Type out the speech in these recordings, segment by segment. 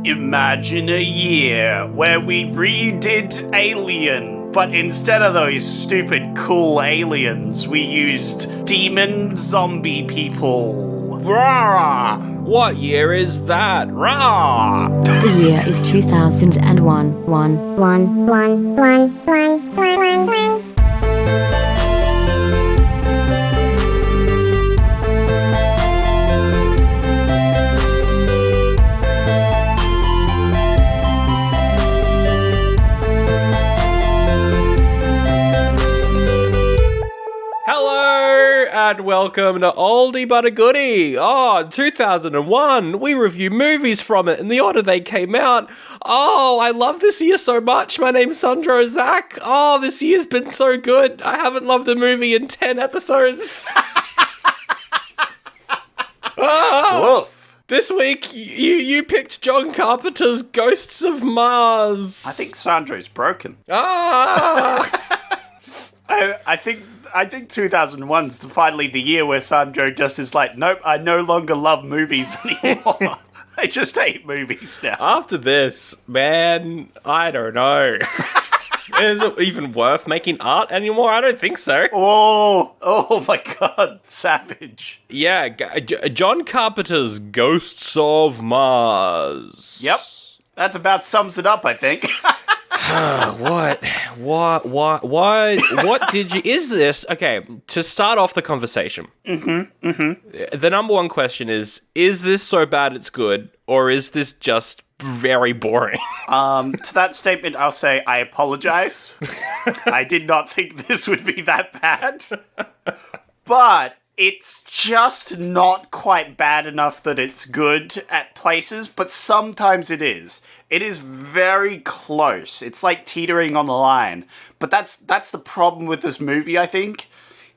Imagine a year where we redid Alien, but instead of those stupid cool aliens, we used demon zombie people. Rah! What year is that? Rah! The year is 2001. And welcome to Oldie But a Goodie. 2001. We review movies from it in the order they came out. I love this year so much. My name's Sandro Zach. This year's been so good. I haven't loved a movie in 10 episodes. Woof. This week, you picked John Carpenter's Ghosts of Mars. I think Sandro's broken. I think 2001's finally the year where Sandro just is like, nope, I no longer love movies anymore. I just hate movies now. After this, man, I don't know. Is it even worth making art anymore? I don't think so. Oh my god, savage. Yeah, John Carpenter's Ghosts of Mars. Yep, that about sums it up, I think. What did you... Is this... Okay, to start off the conversation. The number one question is this so bad it's good, or is this just very boring? To that statement, I'll say I apologize. I did not think this would be that bad. But it's just not quite bad enough that it's good at places, but sometimes it is. It is very close. It's like teetering on the line. But that's the problem with this movie, I think,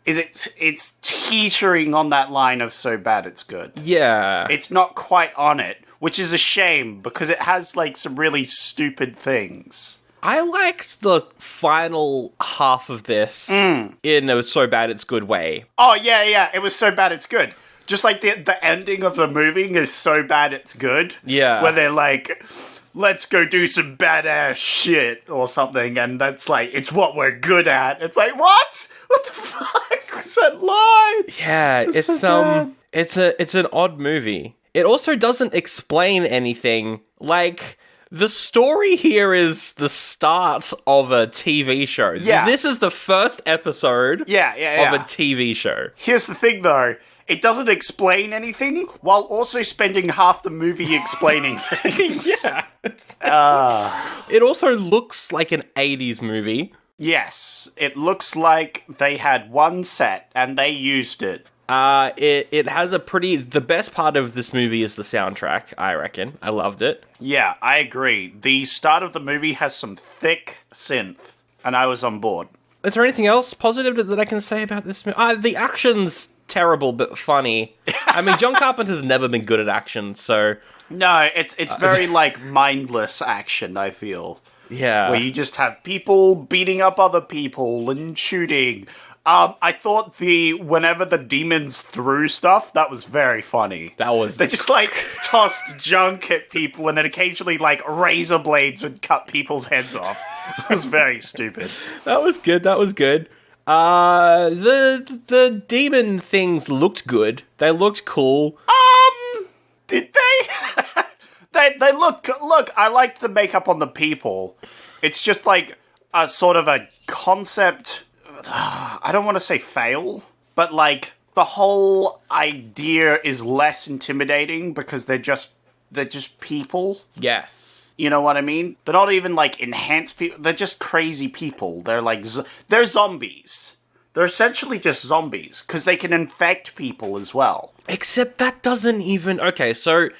is it's teetering on that line of so bad it's good. Yeah. It's not quite on it, which is a shame because it has like some really stupid things. I liked the final half of this in a so bad it's good way. Oh, yeah, it was so bad it's good. Just like the ending of the movie is so bad it's good. Yeah. Where they're like, let's go do some badass shit or something, and that's like, it's what we're good at. It's like, what? What the fuck was that line? Yeah, it's an odd movie. It also doesn't explain anything. Like, the story here is the start of a TV show. Yeah. This is the first episode of a TV show. Here's the thing, though. It doesn't explain anything, while also spending half the movie explaining things. Yeah. It also looks like an 80s movie. Yes. It looks like they had one set, and they used it. It has the best part of this movie is the soundtrack, I reckon. I loved it. Yeah, I agree. The start of the movie has some thick synth, and I was on board. Is there anything else positive that I can say about this movie? The action's terrible, but funny. I mean, John Carpenter's never been good at action, so... No, it's very, like, mindless action, I feel. Yeah. Where you just have people beating up other people and shooting. I thought whenever the demons threw stuff, that was very funny. They just, like, tossed junk at people and then occasionally, like, razor blades would cut people's heads off. It was very stupid. That was good. The demon things looked good. They looked cool. Did they? They look, I liked the makeup on the people. It's just, like, a sort of a concept... I don't want to say fail, but like the whole idea is less intimidating because they're just people. Yes. You know what I mean? They're not even like enhanced people. They're just crazy people. They're like, they're zombies. They're essentially just zombies because they can infect people as well. Except that doesn't even... Okay, so...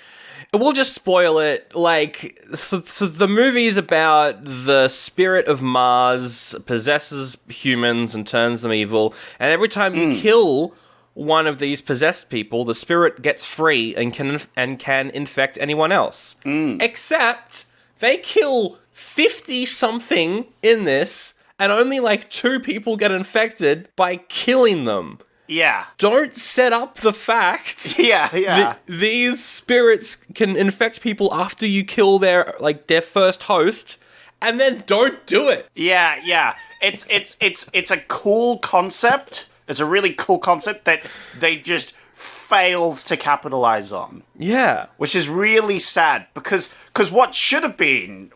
We'll just spoil it. Like, so the movie is about the spirit of Mars possesses humans and turns them evil. And every time you kill one of these possessed people, the spirit gets free and can infect anyone else. Except they kill 50-something in this, and only like 2 people get infected by killing them. Yeah. Don't set up the fact Yeah. that these spirits can infect people after you kill their first host, and then don't do it. Yeah. It's a cool concept. It's a really cool concept that they just failed to capitalize on. Yeah. Which is really sad because what should have been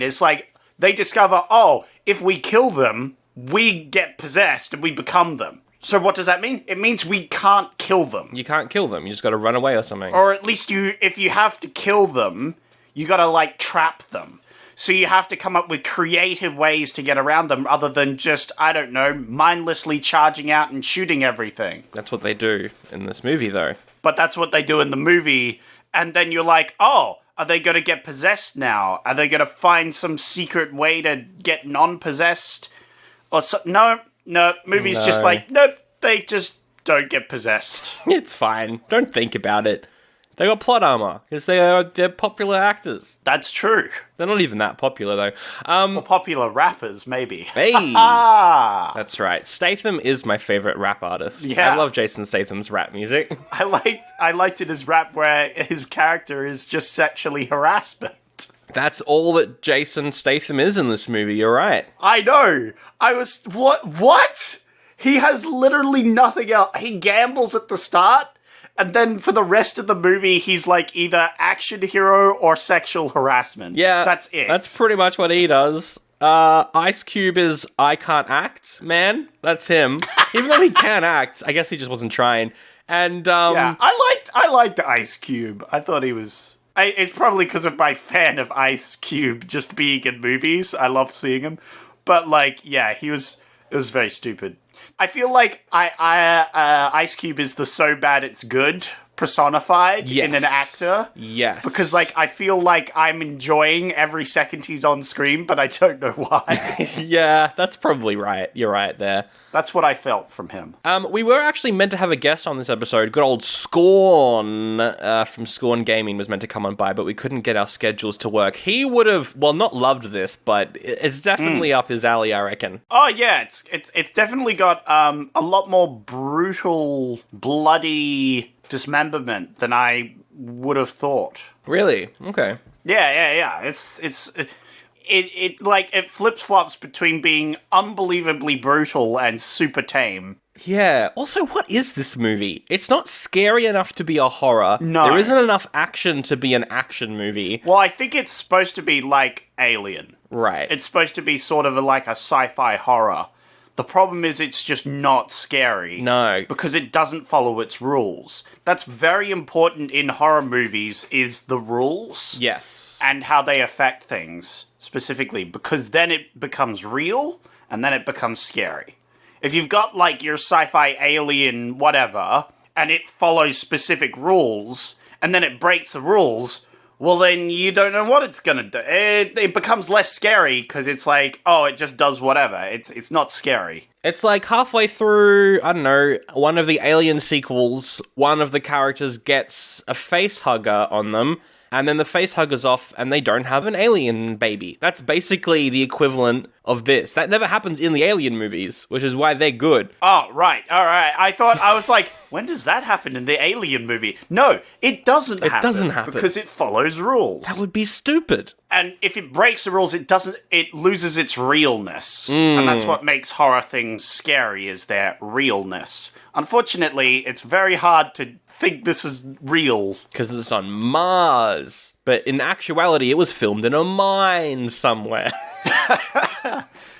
is like they discover, oh, if we kill them, we get possessed and we become them. So what does that mean? It means we can't kill them. You can't kill them. You just got to run away or something. Or at least if you have to kill them, you got to trap them. So you have to come up with creative ways to get around them other than just, I don't know, mindlessly charging out and shooting everything. That's what they do in this movie, though. But that's what they do in the movie. And then you're like, oh, are they going to get possessed now? Are they going to find some secret way to get non-possessed? Or no, movie's just like, nope, they just don't get possessed. It's fine. Don't think about it. They got plot armor because they're popular actors. That's true. They're not even that popular though. Well, popular rappers, maybe. Hey, that's right. Statham is my favorite rap artist. Yeah. I love Jason Statham's rap music. I liked it as rap where his character is just sexually harassment. That's all that Jason Statham is in this movie. You're right. I know. I was what? He has literally nothing else. He gambles at the start. And then for the rest of the movie, he's like either action hero or sexual harassment. Yeah. That's it. That's pretty much what he does. Ice Cube is I can't act, man. That's him. Even though he can act, I guess he just wasn't trying. And yeah, I liked Ice Cube. I thought he was. It's probably because of my fan of Ice Cube just being in movies. I love seeing him. But yeah, it was very stupid. I feel like Ice Cube is the so bad it's good personified in an actor. Yes. Because, I feel like I'm enjoying every second he's on screen, but I don't know why. Yeah, that's probably right. You're right there. That's what I felt from him. We were actually meant to have a guest on this episode. Good old Scorn from Scorn Gaming was meant to come on by, but we couldn't get our schedules to work. He would have, not loved this, but it's definitely up his alley, I reckon. Oh, yeah. It's definitely got a lot more brutal, bloody dismemberment than I would have thought. Really? Okay. Yeah. It flips-flops between being unbelievably brutal and super tame. Yeah. Also, what is this movie? It's not scary enough to be a horror. No. There isn't enough action to be an action movie. Well, I think it's supposed to be like Alien. Right. It's supposed to be sort of like a sci-fi horror. The problem is it's just not scary. No. Because it doesn't follow its rules. That's very important in horror movies, is the rules. Yes. And how they affect things, specifically. Because then it becomes real, and then it becomes scary. If you've got, your sci-fi alien whatever, and it follows specific rules, and then it breaks the rules, well, then you don't know what it's gonna do. It becomes less scary, because it's it just does whatever. It's not scary. It's halfway through, I don't know, one of the Alien sequels, one of the characters gets a face hugger on them, and then the face hugger's off, and they don't have an alien baby. That's basically the equivalent of this. That never happens in the Alien movies, which is why they're good. Oh, right. All right. I was like, when does that happen in the Alien movie? No, it doesn't happen. It doesn't happen. Because it follows rules. That would be stupid. And if it breaks the rules, it loses its realness. And that's what makes horror things scary, is their realness. Unfortunately, it's very hard to think this is real. Because it's on Mars. But in actuality, it was filmed in a mine somewhere.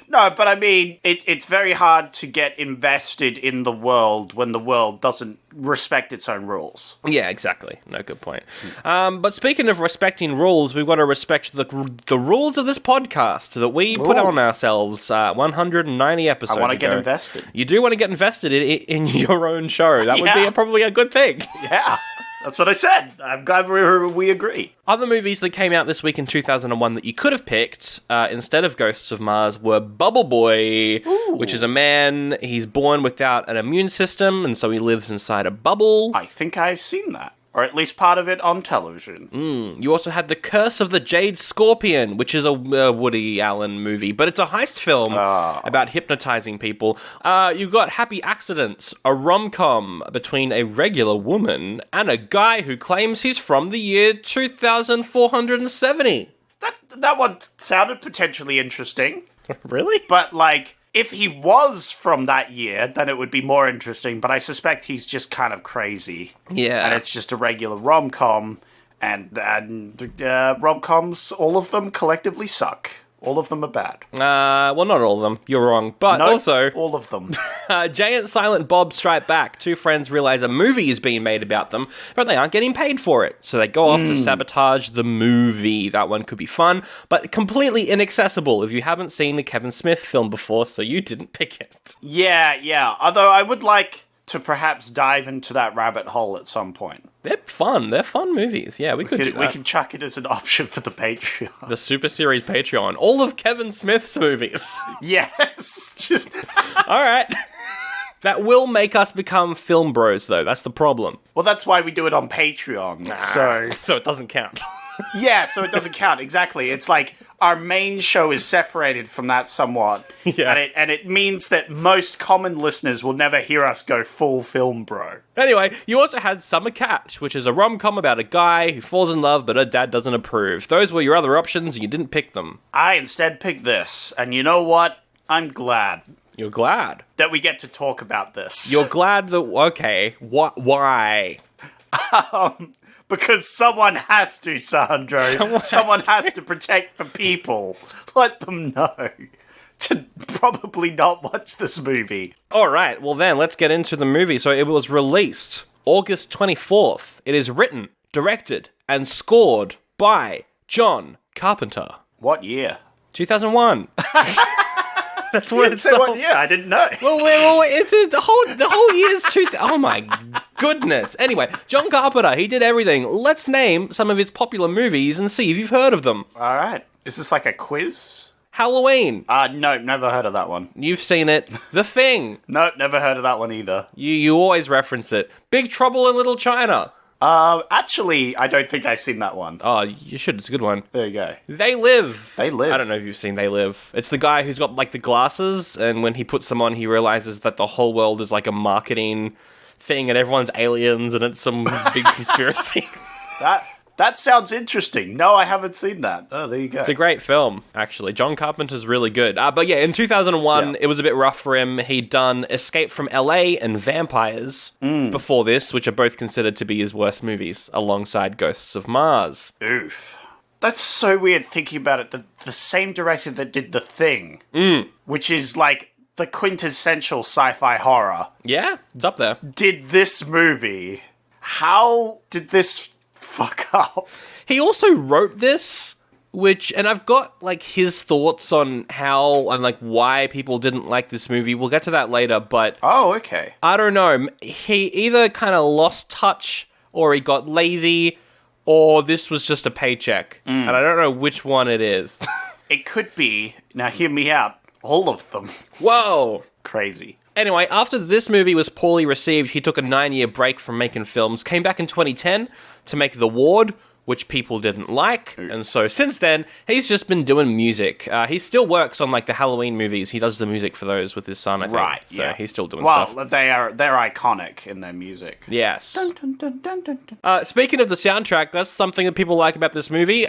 No, but I mean, it's very hard to get invested in the world when the world doesn't respect its own rules. Yeah, exactly. No, good point. But speaking of respecting rules, we've got to respect the rules of this podcast that we put on ourselves 190 episodes I want to ago. get invested. You do want to get invested in your own show. That would be probably a good thing. Yeah. That's what I said. I'm glad we agree. Other movies that came out this week in 2001 that you could have picked instead of Ghosts of Mars were Bubble Boy, which is a man. He's born without an immune system, and so he lives inside a bubble. I think I've seen that. Or at least part of it on television. You also had The Curse of the Jade Scorpion, which is a Woody Allen movie, but it's a heist film about hypnotizing people. You got Happy Accidents, a rom-com between a regular woman and a guy who claims he's from the year 2470. That one sounded potentially interesting. Really? But, like, if he was from that year, then it would be more interesting, but I suspect he's just kind of crazy. Yeah. And it's just a regular rom-com, and rom-coms, all of them collectively suck. All of them are bad. Well, not all of them. You're wrong. But No, also, all of them. Jay and Silent Bob Strike Back. Two friends realize a movie is being made about them, but they aren't getting paid for it. So they go off to sabotage the movie. That one could be fun, but completely inaccessible if you haven't seen the Kevin Smith film before, so you didn't pick it. Yeah. Although I would like to perhaps dive into that rabbit hole at some point. They're fun. They're fun movies. Yeah, we could do that. We can chuck it as an option for the Patreon. The Super Series Patreon. All of Kevin Smith's movies. Yes. Just All right. That will make us become film bros, though. That's the problem. well, that's why we do it on Patreon. So it doesn't count. Yeah, so it doesn't count. Exactly. It's like our main show is separated from that somewhat. Yeah. And it means that most common listeners will never hear us go full film bro. Anyway, you also had Summer Catch, which is a rom-com about a guy who falls in love but her dad doesn't approve. Those were your other options and you didn't pick them. I instead picked this. And you know what? I'm glad You're glad. that we get to talk about this. You're glad that... Okay, why? Because someone has to, Sandro. Someone has to protect the people. Let them know to probably not watch this movie. All right, well then, let's get into the movie. So it was released August 24th. It is written, directed, and scored by John Carpenter. What year? 2001. That's what it's Say what year? I didn't know. Well, it's the whole year's oh my goodness. Anyway, John Carpenter, he did everything. Let's name some of his popular movies and see if you've heard of them. All right. Is this like a quiz? Halloween. No, never heard of that one. You've seen it. The Thing. No, never heard of that one either. You always reference it. Big Trouble in Little China. Actually, I don't think I've seen that one. Oh, you should. It's a good one. There you go. They Live. They Live. I don't know if you've seen They Live. It's the guy who's got, like, the glasses, and when he puts them on, he realizes that the whole world is, like, a marketing thing, and everyone's aliens, and it's some big conspiracy. That sounds interesting. No, I haven't seen that. Oh, there you go. It's a great film, actually. John Carpenter's really good. But yeah, in 2001, It was a bit rough for him. He'd done Escape from LA and Vampires before this, which are both considered to be his worst movies, alongside Ghosts of Mars. Oof. That's so weird thinking about it. The same director that did The Thing, which is like the quintessential sci-fi horror, Yeah, it's up there. did this movie. How did this fuck up? He also wrote this, and I've got, like, his thoughts on how and, like, why people didn't like this movie. We'll get to that later, but Oh, okay. I don't know. He either kind of lost touch, or he got lazy, or this was just a paycheck. And I don't know which one it is. It could be, now hear me out, all of them. Whoa! Crazy. Anyway, after this movie was poorly received, he took a 9-year break from making films, came back in 2010 to make The Ward, which people didn't like, and so since then, he's just been doing music. He still works on, like, the Halloween movies. He does the music for those with his son, I think. Right, So yeah. he's still doing stuff. Well, they're iconic in their music. Yes. Dun, dun, dun, dun, dun, dun. Speaking of the soundtrack, that's something that people like about this movie.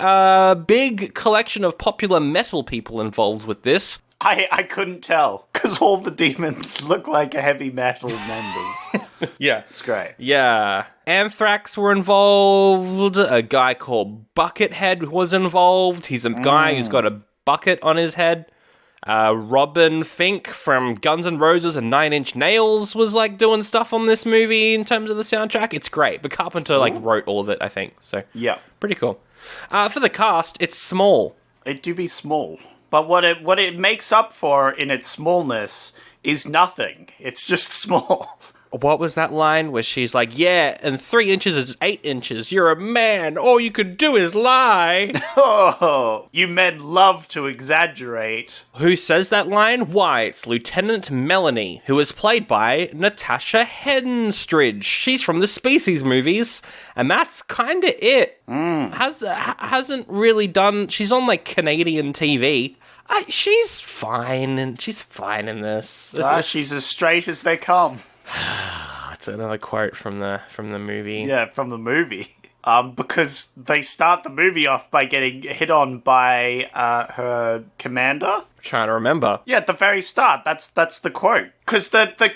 Big collection of popular metal people involved with this. I couldn't tell, because all the demons look like heavy metal members. Yeah. It's great. Yeah. Anthrax were involved. A guy called Buckethead was involved. He's a guy who's got a bucket on his head. Robin Fink from Guns N' Roses and Nine Inch Nails was, like, doing stuff on this movie in terms of the soundtrack. It's great. But Carpenter, like, wrote all of it, I think. So, Yeah. pretty cool. For the cast, it's small. It do be small. But what it makes up for in its smallness is nothing. It's just small. what was that line where she's like, yeah, and 3 inches is 8 inches. You're a man. All you could do is lie. Oh, you men love to exaggerate. Who says that line? Why, it's Lieutenant Melanie, who is played by Natasha Henstridge. She's from the Species movies, and that's kind of it. Hasn't really done... She's on, like, Canadian TV. She's fine, and she's fine in this. She's as straight as they come. It's another quote from the movie. Yeah, from the movie. Because they start the movie off by getting hit on by her commander. Trying to remember. Yeah, at the very start. That's the quote. Because the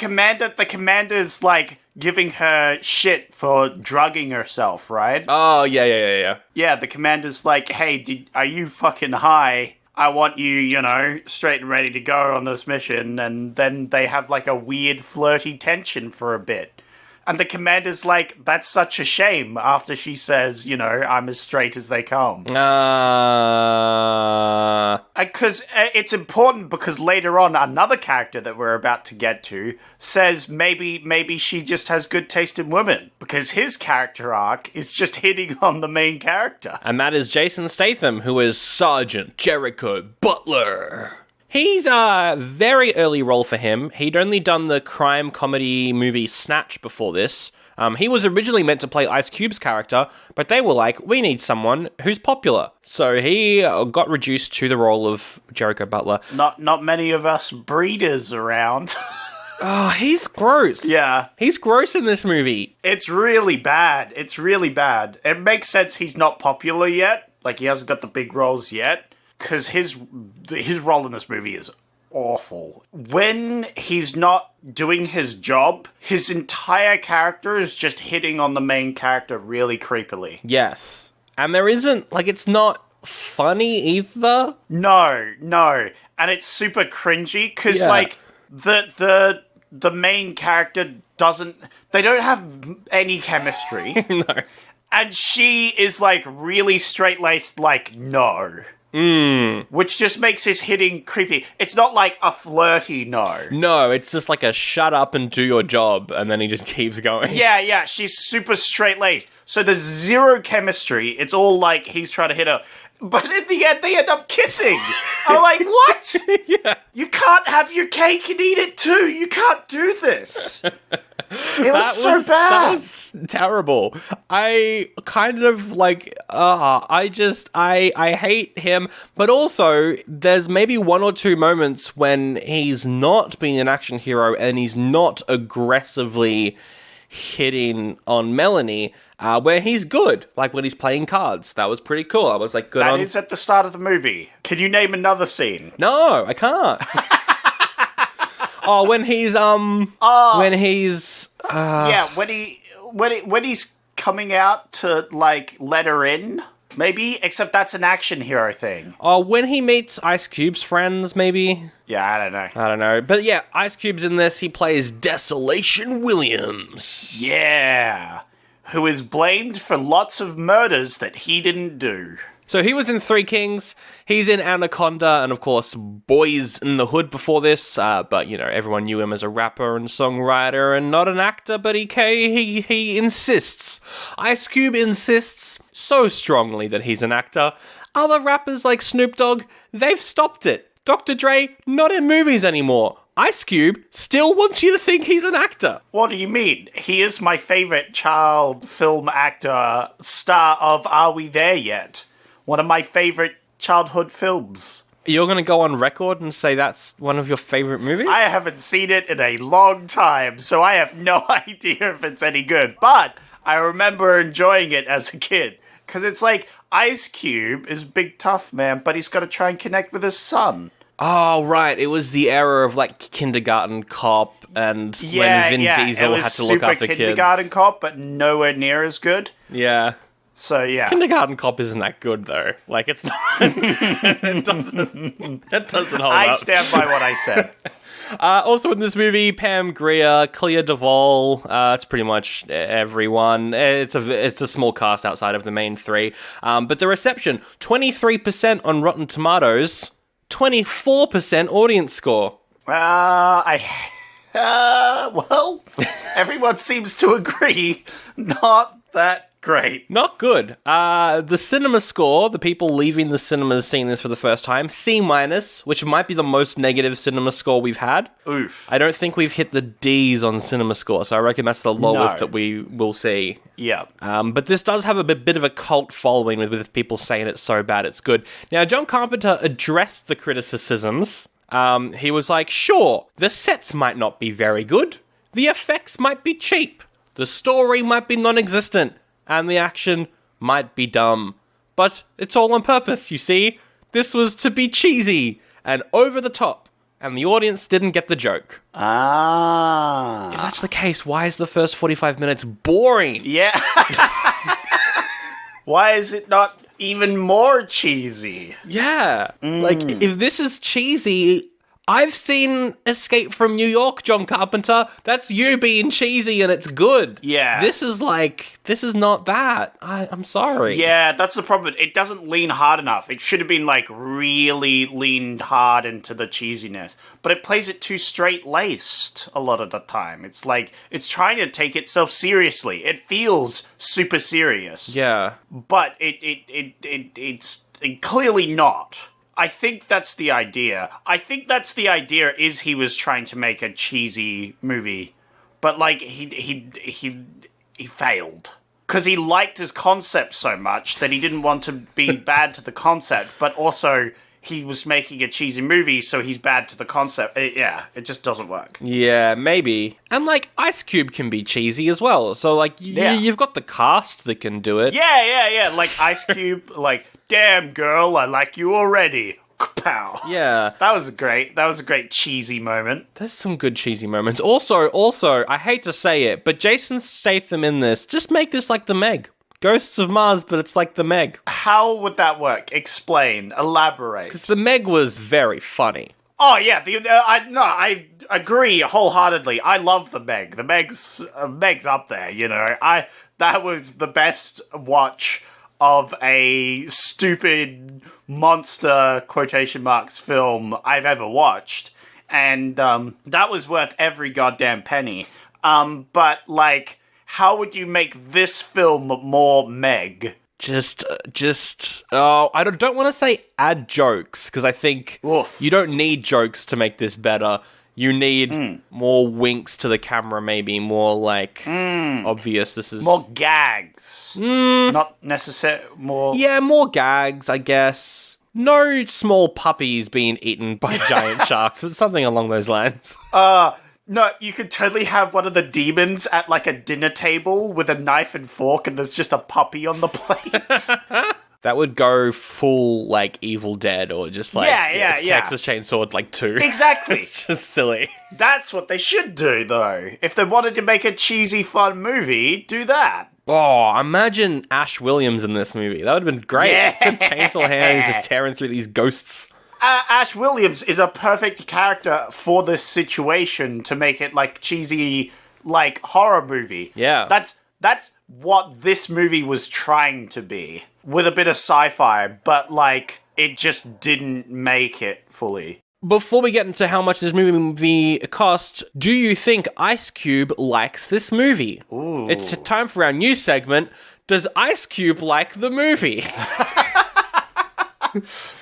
commander's like giving her shit for drugging herself, right? Oh, yeah. Yeah, the commander's like, hey, are you fucking high? I want you, straight and ready to go on this mission. And then they have like a weird flirty tension for a bit. And the commander's like, that's such a shame after she says, I'm as straight as they come. Because it's important because later on, another character that we're about to get to says maybe she just has good taste in women. Because his character arc is just hitting on the main character. And that is Jason Statham, who is Sergeant Jericho Butler. He's a very early role for him. He'd only done the crime comedy movie Snatch before this. He was originally meant to play Ice Cube's character, but they were like, we need someone who's popular. So he got reduced to the role of Jericho Butler. Not many of us breeders around. Oh, he's gross. Yeah. He's gross in this movie. It's really bad. It makes sense he's not popular yet. Like, he hasn't got the big roles yet. Because his role in this movie is awful. When he's not doing his job, his entire character is just hitting on the main character really creepily. Yes. And there isn't, it's not funny either. No. And it's super cringy, because, the main character they don't have any chemistry. No. And she is, really straight-laced, no. Which just makes his hitting creepy. It's not like a flirty no. No, it's just like a shut up and do your job, and then he just keeps going. Yeah, she's super straight-laced. So there's zero chemistry. It's all like he's trying to hit her. But in the end, they end up kissing. I'm like, what? Yeah. You can't have your cake and eat it too. You can't do this. It was so bad. That was terrible. I kind of I hate him, but also there's maybe 1 or 2 moments when he's not being an action hero and he's not aggressively hitting on Melanie, where he's good, like when he's playing cards. That was pretty cool. I was like, good on... That is at the start of the movie. Can you name another scene? No, I can't. When he's coming out to let her in, maybe. Except that's an action hero thing. When he meets Ice Cube's friends, maybe. Yeah, I don't know. But yeah, Ice Cube's in this. He plays Desolation Williams. Yeah, who is blamed for lots of murders that he didn't do. So he was in Three Kings, he's in Anaconda, and of course, Boys in the Hood before this, but, everyone knew him as a rapper and songwriter and not an actor, but he insists. Ice Cube insists so strongly that he's an actor. Other rappers like Snoop Dogg, they've stopped it. Dr. Dre, not in movies anymore. Ice Cube still wants you to think he's an actor. What do you mean? He is my favorite child film actor, star of Are We There Yet? One of my favorite childhood films. You're going to go on record and say that's one of your favorite movies? I haven't seen it in a long time, so I have no idea if it's any good. But I remember enjoying it as a kid. Because it's like, Ice Cube is big tough man, but he's got to try and connect with his son. Oh, right. It was the era of, Kindergarten Cop and when Vin Diesel had to look after kids. Kindergarten Cop, but nowhere near as good. Yeah. So, yeah. Kindergarten Cop isn't that good, though. It's not... it doesn't hold up. I stand by what I said. Also in this movie, Pam Grier, Clea Duvall, it's pretty much everyone. It's a small cast outside of the main 3. But the reception, 23% on Rotten Tomatoes, 24% audience score. I Well, everyone seems to agree. Not that great. Not good. The cinema score, the people leaving the cinemas seeing this for the first time, C-, which might be the most negative cinema score we've had. Oof. I don't think we've hit the D's on cinema score, so I reckon that's the lowest No. that we will see. Yeah. But this does have a bit of a cult following with people saying it's so bad it's good. Now, John Carpenter addressed the criticisms. He was like, sure, the sets might not be very good, the effects might be cheap, the story might be non-existent, and the action might be dumb. But it's all on purpose, you see? This was to be cheesy and over the top, and the audience didn't get the joke. Ah. If that's the case, why is the first 45 minutes boring? Yeah. Why is it not even more cheesy? Yeah. Like, if this is cheesy, I've seen Escape from New York, John Carpenter. That's you being cheesy and it's good. Yeah. This is not that. I'm sorry. Yeah, that's the problem. It doesn't lean hard enough. It should have been, like, really leaned hard into the cheesiness. But it plays it too straight-laced a lot of the time. It's like, it's trying to take itself seriously. It feels super serious. Yeah. But it's clearly not. I think that's the idea. I think that's the idea, is he was trying to make a cheesy movie. But, like, he failed. Because he liked his concept so much that he didn't want to be bad to the concept, but also he was making a cheesy movie, so he's bad to the concept. It just doesn't work. Yeah, maybe. And, like, Ice Cube can be cheesy as well. So, like, you've got the cast that can do it. Yeah. Like, Ice Cube, like, damn, girl, I like you already. Pow. Yeah. That was a great cheesy moment. There's some good cheesy moments. Also, I hate to say it, but Jason Statham in this, just make this like the Meg. Ghosts of Mars, but it's like the Meg. How would that work? Explain. Elaborate. Because the Meg was very funny. Oh, yeah. I agree wholeheartedly. I love the Meg. The Meg's up there, you know. That was the best watch of a stupid monster quotation marks film I've ever watched. And that was worth every goddamn penny. But, like, how would you make this film more Meg? I don't want to say add jokes, because I think you don't need jokes to make this better. You need more winks to the camera, maybe more like obvious. This is more gags, not necessarily more. Yeah, more gags, I guess. No small puppies being eaten by giant sharks, but something along those lines. No, you could totally have one of the demons at like a dinner table with a knife and fork, and there's just a puppy on the plate. That would go full, like, Evil Dead, or just, like, Texas Chainsaw, like, 2. Exactly. It's just silly. That's what they should do, though. If they wanted to make a cheesy, fun movie, do that. Oh, imagine Ash Williams in this movie. That would have been great. Yeah. Chainsaw hand, he's just tearing through these ghosts. Ash Williams is a perfect character for this situation to make it, like, cheesy, like, horror movie. Yeah. That's what this movie was trying to be, with a bit of sci-fi, but, like, it just didn't make it fully. Before we get into how much this movie cost, do you think Ice Cube likes this movie? Ooh. It's time for our new segment. Does Ice Cube like the movie?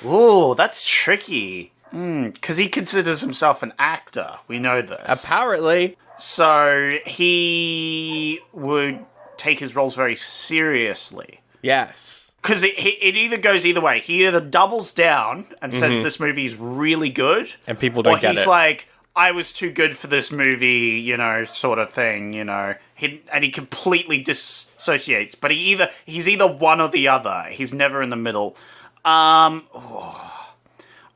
Ooh, that's tricky. Because he considers himself an actor. We know this. Apparently. So he would take his roles very seriously. Yes. Because it either goes either way. He either doubles down and says this movie is really good. And people don't get it. Or he's like, I was too good for this movie, you know, sort of thing, you know. And he completely dissociates. But he's either one or the other. He's never in the middle. I'm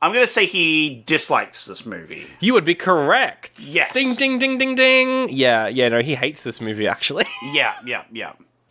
going to say he dislikes this movie. You would be correct. Yes. Ding, ding, ding, ding, ding. Yeah, no, he hates this movie, actually. Yeah.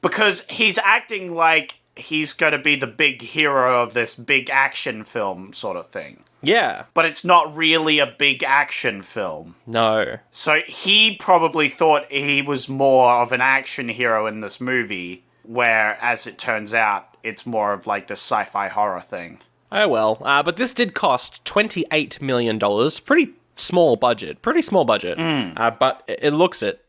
Because he's acting like he's going to be the big hero of this big action film sort of thing. Yeah. But it's not really a big action film. No. So he probably thought he was more of an action hero in this movie, where, as it turns out, it's more of like the sci-fi horror thing. Oh well. But this did cost $28 million. Pretty small budget, pretty small budget, but it looks it.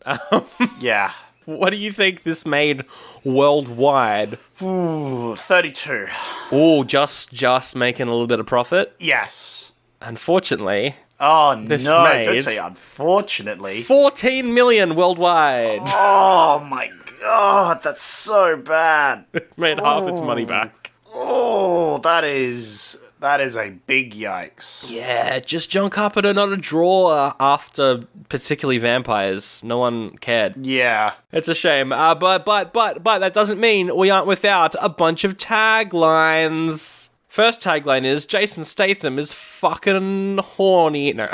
Yeah. What do you think this made worldwide? Ooh, 32. Oh, just making a little bit of profit. Yes. Unfortunately, Oh, This no, made- don't say unfortunately. 14 million worldwide. Oh, my God, that's so bad. Made half its money back. Oh, that is a big yikes. Yeah, just John Carpenter not a draw after particularly vampires. No one cared. Yeah. It's a shame. But that doesn't mean we aren't without a bunch of taglines. First tagline is Jason Statham is fucking horny. No.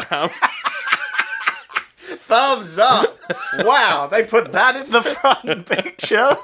Thumbs up. Wow, they put that in the front picture.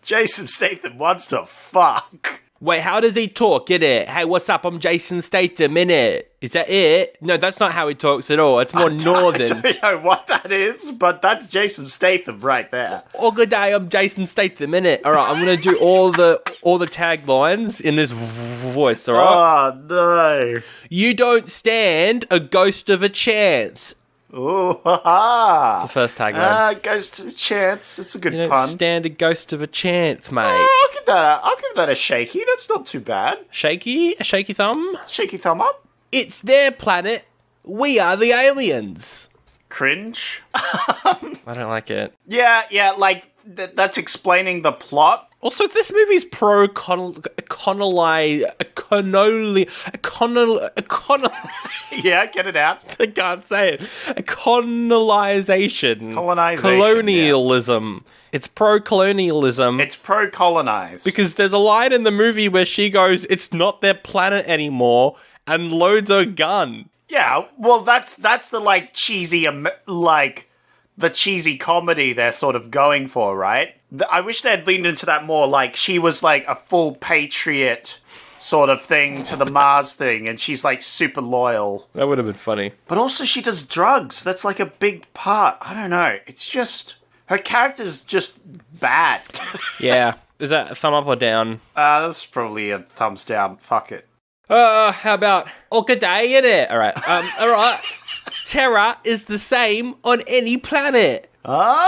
Jason Statham wants to fuck. Wait, how does he talk? Get it? Hey, what's up? I'm Jason Statham, innit? Is that it? No, that's not how he talks at all. It's more northern. I don't know what that is, but that's Jason Statham right there. Oh, good day, I'm Jason Statham, innit? All right, I'm gonna do all the taglines in this voice. All right. Oh, no. You don't stand a ghost of a chance. Oh, ha. The first tagline. Goes to chance. It's a good You don't pun. stand a ghost of a chance, mate. I'll give that a shaky. That's not too bad. Shaky? A shaky thumb? Shaky thumb up. It's their planet. We are the aliens. Cringe. I don't like it. Yeah, like, that's explaining the plot. Also, this movie's pro Yeah, get it out. I can't say it. Colonization. Colonialism. It's pro-colonialism. It's pro-colonize. Because there's a line in the movie where she goes, it's not their planet anymore, and loads a gun. Yeah, well, that's the, like, cheesy, the cheesy comedy they're sort of going for, right? I wish they'd leaned into that more, like, she was, like, a full patriot sort of thing to the Mars thing, and she's, like, super loyal. That would have been funny. But also she does drugs. That's, like, a big part. I don't know. It's just... Her character's just bad. Yeah. Is that a thumb up or down? That's probably a thumbs down. Fuck it. How about, oh, good day, innit? Alright, alright. Terror is the same on any planet. I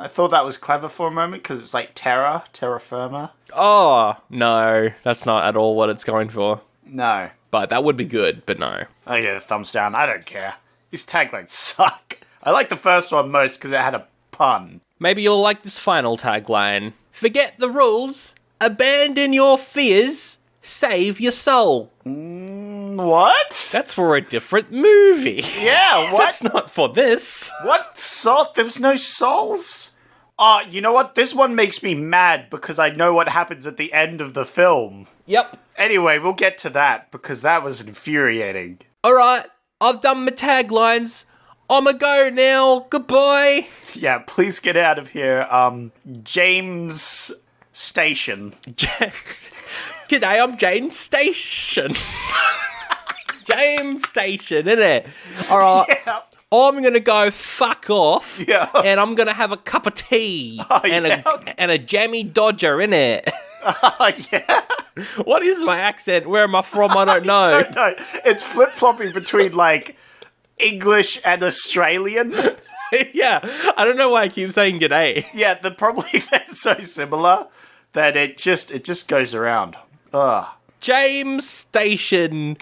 thought that was clever for a moment, because it's like terra firma. Oh, no, that's not at all what it's going for. No. But that would be good, but no. Oh yeah, thumbs down. I don't care. These taglines suck. I like the first one most because it had a pun. Maybe you'll like this final tagline. Forget the rules, abandon your fears, save your soul. What? That's for a different movie. Yeah, what? That's not for this. What soul? There's no souls? Oh, you know what? This one makes me mad because I know what happens at the end of the film. Yep. Anyway, we'll get to that because that was infuriating. Alright, I've done my taglines. I'ma go now. Goodbye. Yeah, please get out of here. James Station. G'day, I'm Jane Station. James Station, innit? Alright. Yeah. I'm gonna go fuck off. Yeah. And I'm gonna have a cup of tea. And a jammy dodger, innit? Yeah. What is my accent? Where am I from? I don't know. I don't know. It's flip-flopping between, like, English and Australian. Yeah. I don't know why I keep saying g'day. Yeah, probably they're so similar that it just goes around. Ugh. James Station.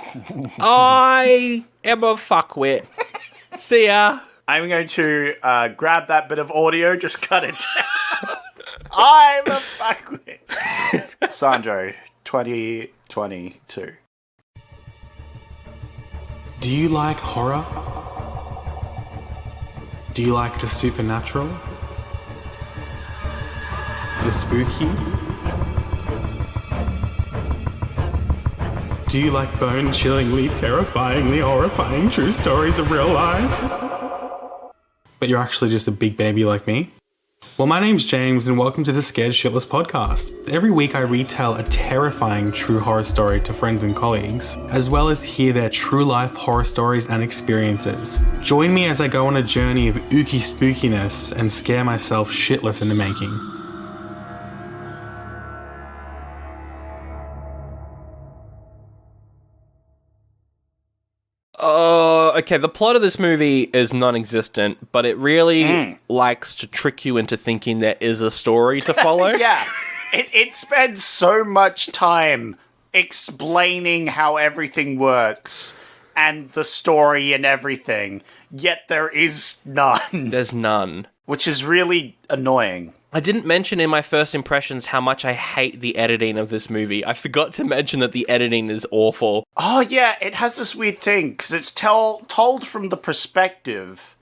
I am a fuckwit. See ya. I'm going to grab that bit of audio, just cut it down. I'm a fuckwit. Sandro, 2022. Do you like horror? Do you like the supernatural? The spooky? Do you like bone-chillingly, terrifyingly horrifying true stories of real life? But you're actually just a big baby like me? Well, my name's James and welcome to the Scared Shitless podcast. Every week I retell a terrifying true horror story to friends and colleagues, as well as hear their true life horror stories and experiences. Join me as I go on a journey of ooky spookiness and scare myself shitless in the making. okay, the plot of this movie is non-existent, but it really likes to trick you into thinking there is a story to follow. Yeah. It spends so much time explaining how everything works and the story and everything, yet there is none. There's none. Which is really annoying. I didn't mention in my first impressions how much I hate the editing of this movie. I forgot to mention that the editing is awful. Oh, yeah, it has this weird thing, because it's told from the perspective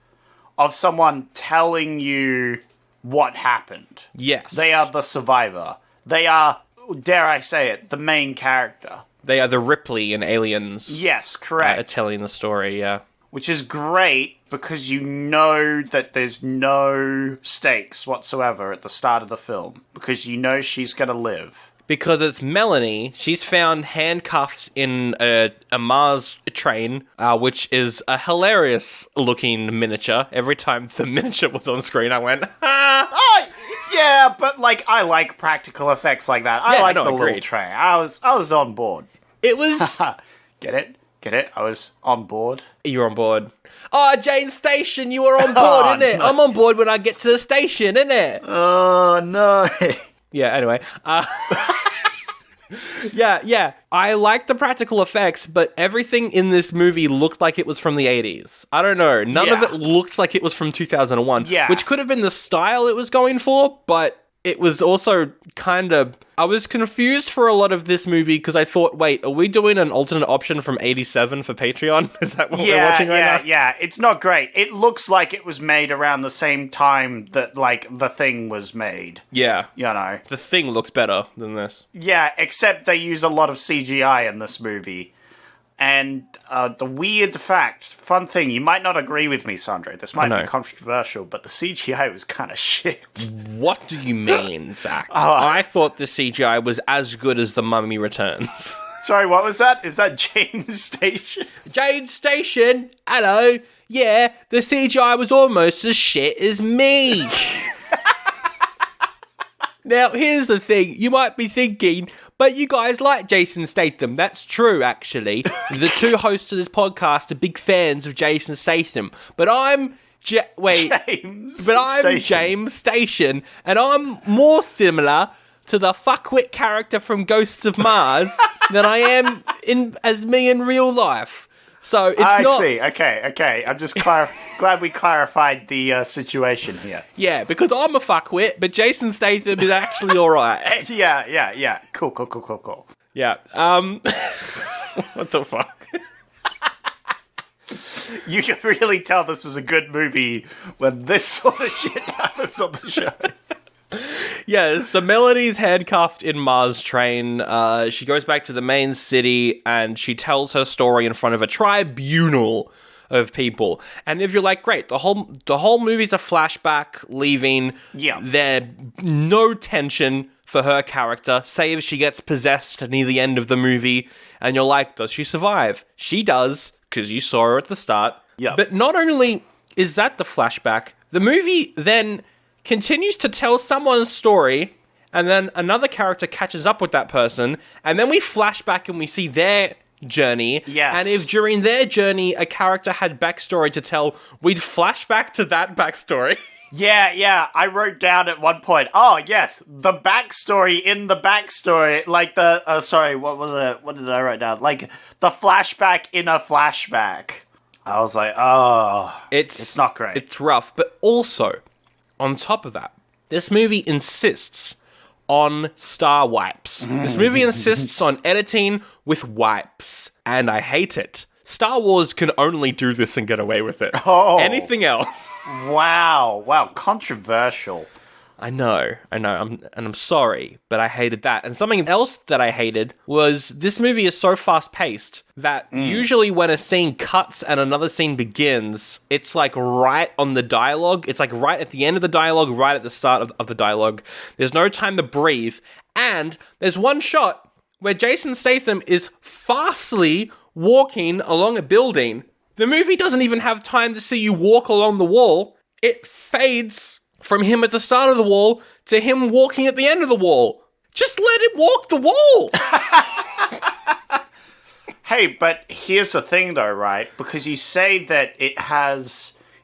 of someone telling you what happened. Yes. They are the survivor. They are, dare I say it, the main character. They are the Ripley in Aliens. Yes, correct. Telling the story, yeah. Which is great because you know that there's no stakes whatsoever at the start of the film. Because you know she's going to live. Because it's Melanie. She's found handcuffed in a Mars train, which is a hilarious-looking miniature. Every time the miniature was on screen, I went, ha! Oh, yeah, but, like, I like practical effects like that. I like the little train. I was on board. It was... Get it? Get it? I was on board. You're on board. Oh, Jane Station, you were on board, innit? No. I'm on board when I get to the station, innit? Oh, no. Yeah, anyway. Yeah. I like the practical effects, but everything in this movie looked like it was from the 80s. I don't know. None of it looked like it was from 2001. Yeah. Which could have been the style it was going for, but it was also kind of... I was confused for a lot of this movie because I thought, wait, are we doing an alternate option from 87 for Patreon? Is that what we're watching right now? Yeah, it's not great. It looks like it was made around the same time that, like, The Thing was made. Yeah. You know. The Thing looks better than this. Yeah, except they use a lot of CGI in this movie. And the weird fact, fun thing, you might not agree with me, Sandro. This might be controversial, but the CGI was kind of shit. What do you mean, Zach? I thought the CGI was as good as The Mummy Returns. Sorry, what was that? Is that Jane's Station? Jade Station? Hello? Yeah, the CGI was almost as shit as me. Now, here's the thing. You might be thinking... But you guys like Jason Statham. That's true, actually. The two hosts of this podcast are big fans of Jason Statham. But I'm... James Station. And I'm more similar to the fuckwit character from Ghosts of Mars than I am as me in real life. So it's I see. Okay. I'm just glad we clarified the situation here. Yeah, because I'm a fuckwit, but Jason Statham is actually all right. Yeah. Cool. Yeah. What the fuck? You can really tell this was a good movie when this sort of shit happens on the show. Yeah, so Melody's handcuffed in Mars train. She goes back to the main city and she tells her story in front of a tribunal of people. And if you're like, great, the whole movie's a flashback leaving. Yeah. There's no tension for her character, save she gets possessed near the end of the movie. And you're like, does she survive? She does, because you saw her at the start. Yeah. But not only is that the flashback, the movie then continues to tell someone's story, and then another character catches up with that person, and then we flash back and we see their journey. Yes. And if during their journey a character had backstory to tell, we'd flash back to that backstory. Yeah. I wrote down at one point, oh, yes, the backstory in the backstory. Like the, sorry, what was it? What did I write down? Like, the flashback in a flashback. I was like, oh, it's not great. It's rough, but also... On top of that, this movie insists on star wipes. This movie insists on editing with wipes, and I hate it. Star Wars can only do this and get away with it. Oh. Anything else? Wow, controversial. I know, I'm sorry, but I hated that. And something else that I hated was this movie is so fast-paced that usually when a scene cuts and another scene begins, it's like right on the dialogue. It's like right at the end of the dialogue, right at the start of the dialogue. There's no time to breathe. And there's one shot where Jason Statham is fastly walking along a building. The movie doesn't even have time to see you walk along the wall. It fades from him at the start of the wall to him walking at the end of the wall. Just let him walk the wall. Hey, but here's the thing though, right? Because you say that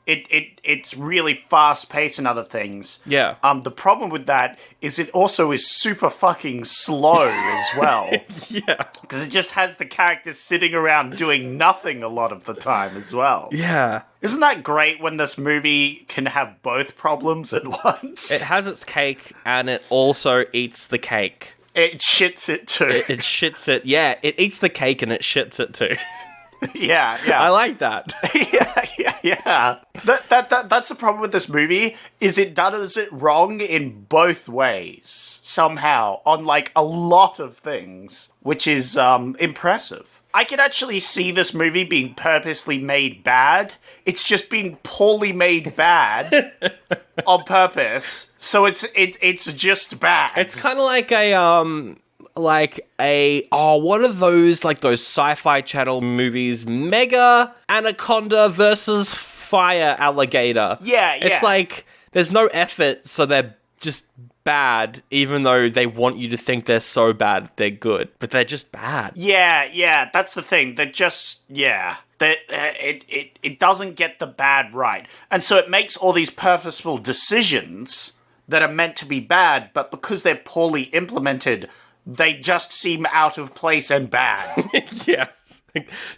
it's really fast paced and other things. Yeah. The problem with that is it also is super fucking slow as well. Yeah. Because it just has the characters sitting around doing nothing a lot of the time as well. Yeah. Isn't that great when this movie can have both problems at once? It has its cake and it also eats the cake. It shits it too. It shits it. Yeah, it eats the cake and it shits it too. Yeah. I like that. Yeah. That's the problem with this movie, is it does it wrong in both ways, somehow, on, like, a lot of things, which is, impressive. I can actually see this movie being purposely made bad. It's just been poorly made bad on purpose, so it's just bad. It's kind of like what are those sci-fi channel movies? Mega Anaconda versus Fire Alligator. Yeah. It's like there's no effort, so they're just bad, even though they want you to think they're so bad they're good, but they're just bad. Yeah, that's the thing. They're just, it doesn't get the bad right. And so it makes all these purposeful decisions that are meant to be bad, but because they're poorly implemented, they just seem out of place and bad. Yes.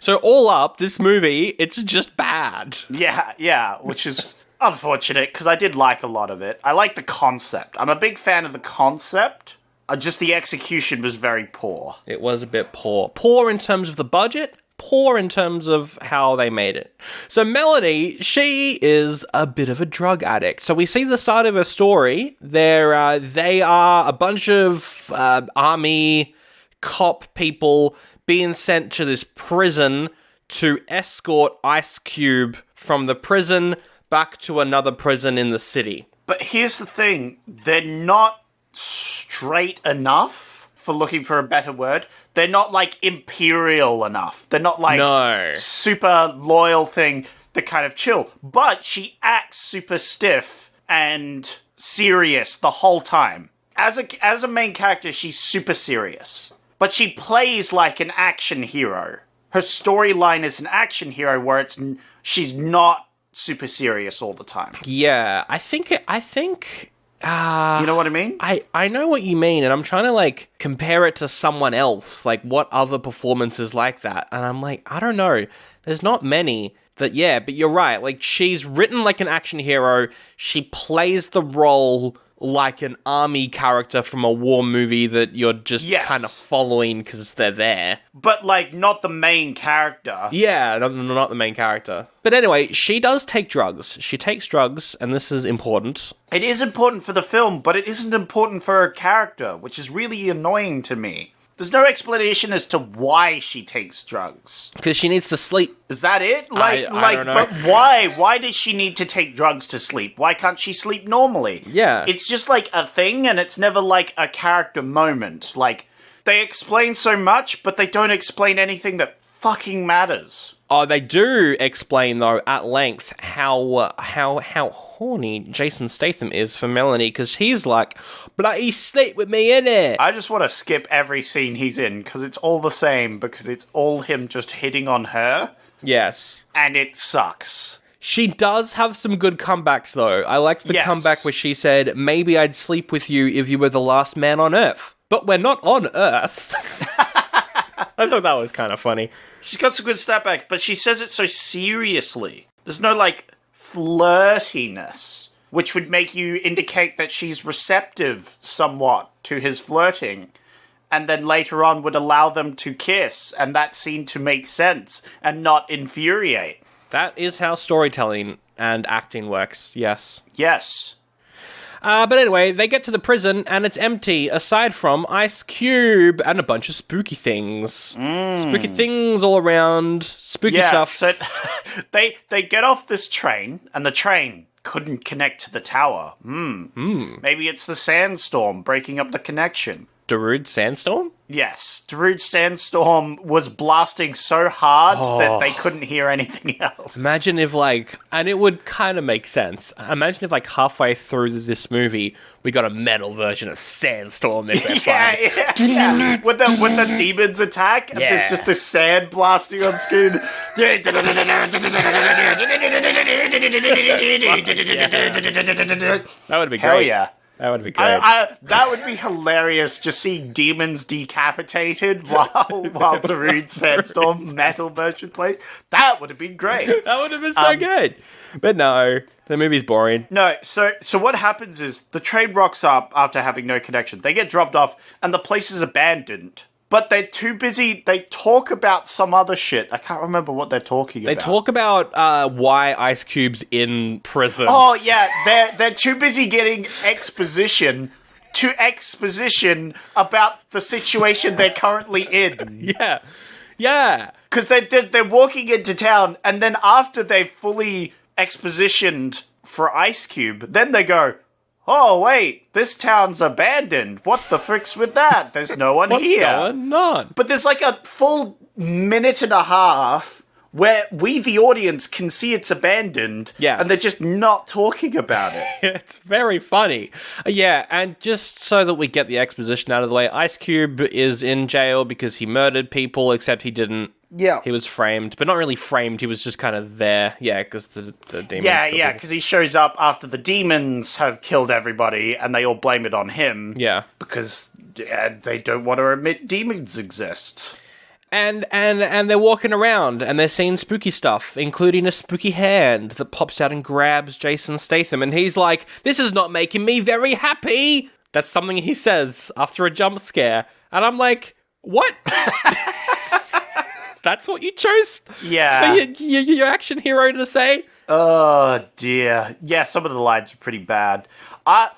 So all up, this movie, it's just bad. Yeah, which is unfortunate, because I did like a lot of it. I like the concept. I'm a big fan of the concept. Just the execution was very poor. It was a bit poor. Poor in terms of the budget, poor in terms of how they made it. So Melanie, she is a bit of a drug addict. So we see the side of her story. They are a bunch of army cop people being sent to this prison to escort Ice Cube from the prison back to another prison in the city. But here's the thing. They're not straight enough, for looking for a better word. They're not, like, imperial enough. They're not, like, super loyal thing that kind of chill. But she acts super stiff and serious the whole time. As a main character, she's super serious. But she plays like an action hero. Her storyline is an action hero where she's not super serious all the time. Yeah, I think you know what I mean? I know what you mean, and I'm trying to, like, compare it to someone else, like, what other performances like that, and I'm like, I don't know, there's not many that, but you're right, like, she's written like an action hero, she plays the role like an army character from a war movie that you're just kind of following because they're there. But, like, not the main character. Yeah, not the main character. But anyway, she does take drugs. She takes drugs, and this is important. It is important for the film, but it isn't important for her character, which is really annoying to me. There's no explanation as to why she takes drugs. Because she needs to sleep. Is that it? I don't know. But why? Why does she need to take drugs to sleep? Why can't she sleep normally? Yeah. It's just like a thing, and it's never like a character moment. Like, they explain so much, but they don't explain anything that fucking matters. Oh, they do explain, though, at length how horny Jason Statham is for Melanie, because he's like, bloody sleep with me, innit? I just want to skip every scene he's in, because it's all the same, because it's all him just hitting on her. Yes. And it sucks. She does have some good comebacks, though. I liked the comeback where she said, maybe I'd sleep with you if you were the last man on Earth. But we're not on Earth. I thought that was kind of funny. She's got some good snapback, but she says it so seriously. There's no, like, flirtiness, which would make you indicate that she's receptive somewhat to his flirting, and then later on would allow them to kiss, and that seemed to make sense and not infuriate. That is how storytelling and acting works, yes. Yes. But anyway, they get to the prison, and it's empty, aside from Ice Cube and a bunch of spooky things. Spooky things all around, spooky stuff. So they get off this train, and the train couldn't connect to the tower. Maybe it's the sandstorm breaking up the connection. Darude Sandstorm? Yes, Darude Sandstorm was blasting so hard that they couldn't hear anything else. Imagine if, like, and it would kind of make sense. Imagine if, like, halfway through this movie, we got a metal version of Sandstorm. If that's yeah. When the demons attack, and there's just this sand blasting on screen. That would be great. Hell yeah. That would be great. That would be hilarious, just seeing demons decapitated while Darude Sandstorm metal version plays. That would have been great. That would have been so good. But no, the movie's boring. No, so what happens is the train rocks up after having no connection. They get dropped off, and the place is abandoned. But they're too busy. They talk about some other shit. I can't remember what they're talking about. They talk about why Ice Cube's in prison. Oh, yeah. They're too busy getting exposition about the situation they're currently in. Yeah. Yeah. Because they're walking into town, and then after they've fully expositioned for Ice Cube, then they go, oh, wait, this town's abandoned. What the frick's with that? There's no one here. What's going on? But there's like a full minute and a half where we, the audience, can see it's abandoned. Yes. And they're just not talking about it. It's very funny. Yeah, and just so that we get the exposition out of the way, Ice Cube is in jail because he murdered people, except he didn't. Yeah. He was framed, but not really framed. He was just kind of there. Yeah, because the demons. Yeah, because he shows up after the demons have killed everybody, and they all blame it on him. Yeah. Because they don't want to admit demons exist. And they're walking around, and they're seeing spooky stuff, including a spooky hand that pops out and grabs Jason Statham, and he's like, this is not making me very happy! That's something he says after a jump scare. And I'm like, what? That's what you chose for your action hero to say? Oh, dear. Yeah, some of the lines are pretty bad.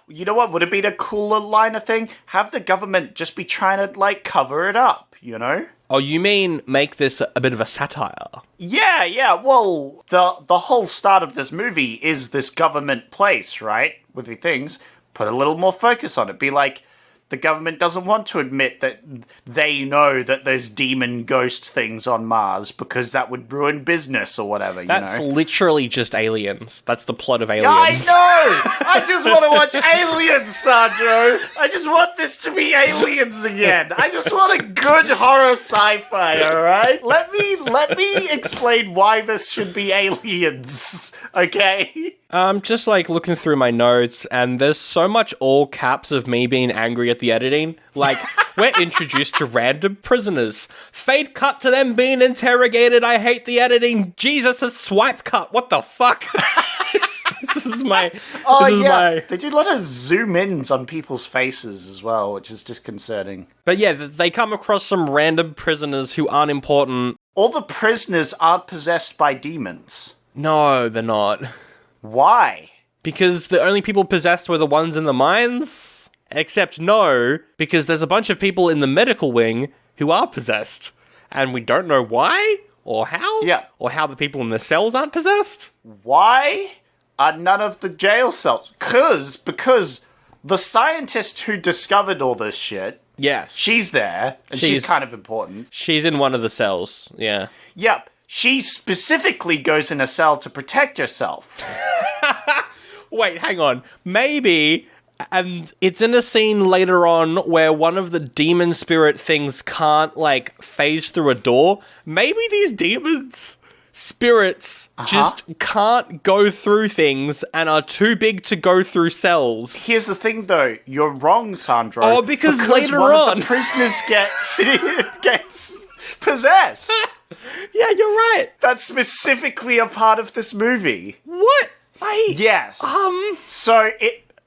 You know what would have been a cooler line of thing? Have the government just be trying to, like, cover it up, you know? Oh, you mean make this a bit of a satire? Yeah. Well, the whole start of this movie is this government place, right? With the things. Put a little more focus on it. Be like, the government doesn't want to admit that they know that there's demon ghost things on Mars because that would ruin business or whatever, That's literally just Aliens. That's the plot of Aliens. I know! I just want to watch Aliens, Sandro! I just want this to be Aliens again. I just want a good horror sci-fi, alright? Let me explain why this should be Aliens, okay? I'm just, like, looking through my notes, and there's so much all caps of me being angry at the editing. Like, we're introduced to random prisoners. Fade cut to them being interrogated. I hate the editing. Jesus, a swipe cut. What the fuck? This is my... They do a lot of zoom-ins on people's faces as well, which is disconcerting. But yeah, they come across some random prisoners who aren't important. All the prisoners aren't possessed by demons. No, they're not. Why? Because the only people possessed were the ones in the mines? Except no, because there's a bunch of people in the medical wing who are possessed. And we don't know why, or how, or how the people in the cells aren't possessed. Why are none of the jail cells? Because the scientist who discovered all this shit, yes, she's there, and she's kind of important. She's in one of the cells, yeah. Yep. She specifically goes in a cell to protect herself. Wait, hang on. Maybe, and it's in a scene later on where one of the demon spirit things can't, like, phase through a door. Maybe these demons spirits just can't go through things and are too big to go through cells. Here's the thing, though. You're wrong, Sandro. Oh, because later one on... of the prisoners gets possessed. Yeah, you're right. That's specifically a part of this movie. What? Yes. So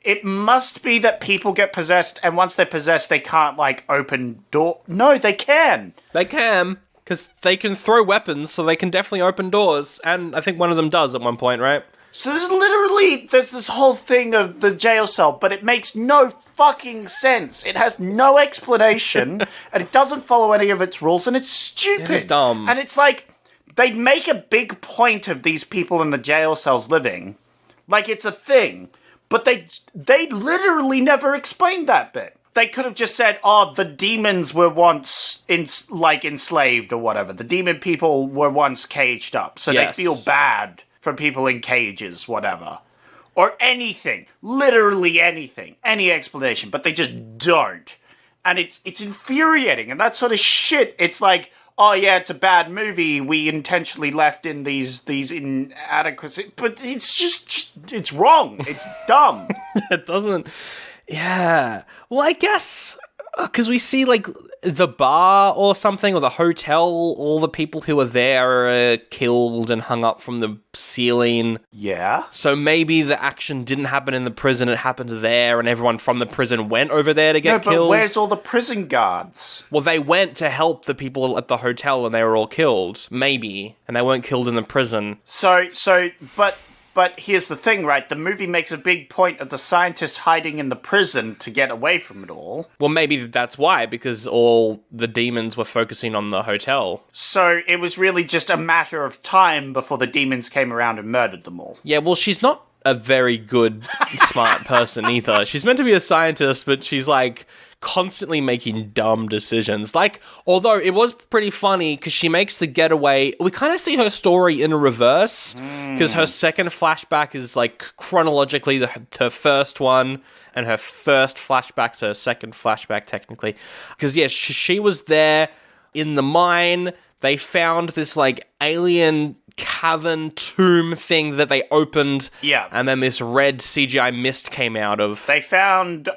it must be that people get possessed, and once they're possessed, they can't, like, open door. No, they can. They can, because they can throw weapons, so they can definitely open doors. And I think one of them does at one point, right? So there's this whole thing of the jail cell, but it makes no fucking sense. It has no explanation, and it doesn't follow any of its rules, and it's stupid. It's dumb. And it's like, they make a big point of these people in the jail cells living. Like it's a thing. But they literally never explained that bit. They could have just said, oh, the demons were once, enslaved or whatever. The demon people were once caged up, so they feel bad for people in cages, whatever. Or anything. Literally anything. Any explanation. But they just don't. And it's infuriating. And that sort of shit, it's like, oh yeah, it's a bad movie. We intentionally left in these inadequacies. But it's just it's wrong. It's dumb. It doesn't... Yeah. Well, I guess... Because we see, like, the bar or something, or the hotel, all the people who were there are killed and hung up from the ceiling. Yeah. So maybe the action didn't happen in the prison, it happened there, and everyone from the prison went over there to get killed. No, but where's all the prison guards? Well, they went to help the people at the hotel and they were all killed. Maybe. And they weren't killed in the prison. But here's the thing, right? The movie makes a big point of the scientists hiding in the prison to get away from it all. Well, maybe that's why, because all the demons were focusing on the hotel. So it was really just a matter of time before the demons came around and murdered them all. Yeah, well, she's not a very good, smart person either. She's meant to be a scientist, but she's, like, constantly making dumb decisions. Like, although it was pretty funny because she makes the getaway. We kind of see her story in reverse because her second flashback is like chronologically her first one, and her first flashback's her second flashback technically. Because yeah, she was there in the mine. They found this like alien cavern tomb thing that they opened. Yeah. And then this red CGI mist came out of. They found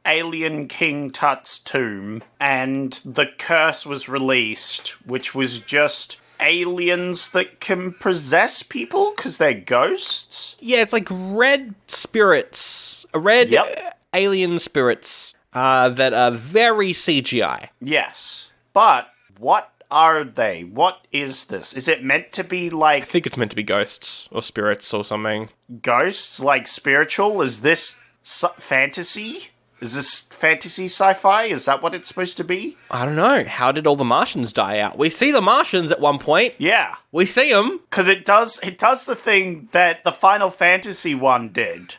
Alien King Tut's tomb, and the curse was released, which was just aliens that can possess people because they're ghosts. Yeah, it's like red spirits. Alien spirits that are very CGI. Yes. But what are they? What is this? Is it meant to be like... I think it's meant to be ghosts or spirits or something. Ghosts? Like spiritual? Is this fantasy? Is this fantasy sci-fi? Is that what it's supposed to be? I don't know. How did all the Martians die out? We see the Martians at one point. Yeah. We see them. Because it does the thing that the Final Fantasy one did,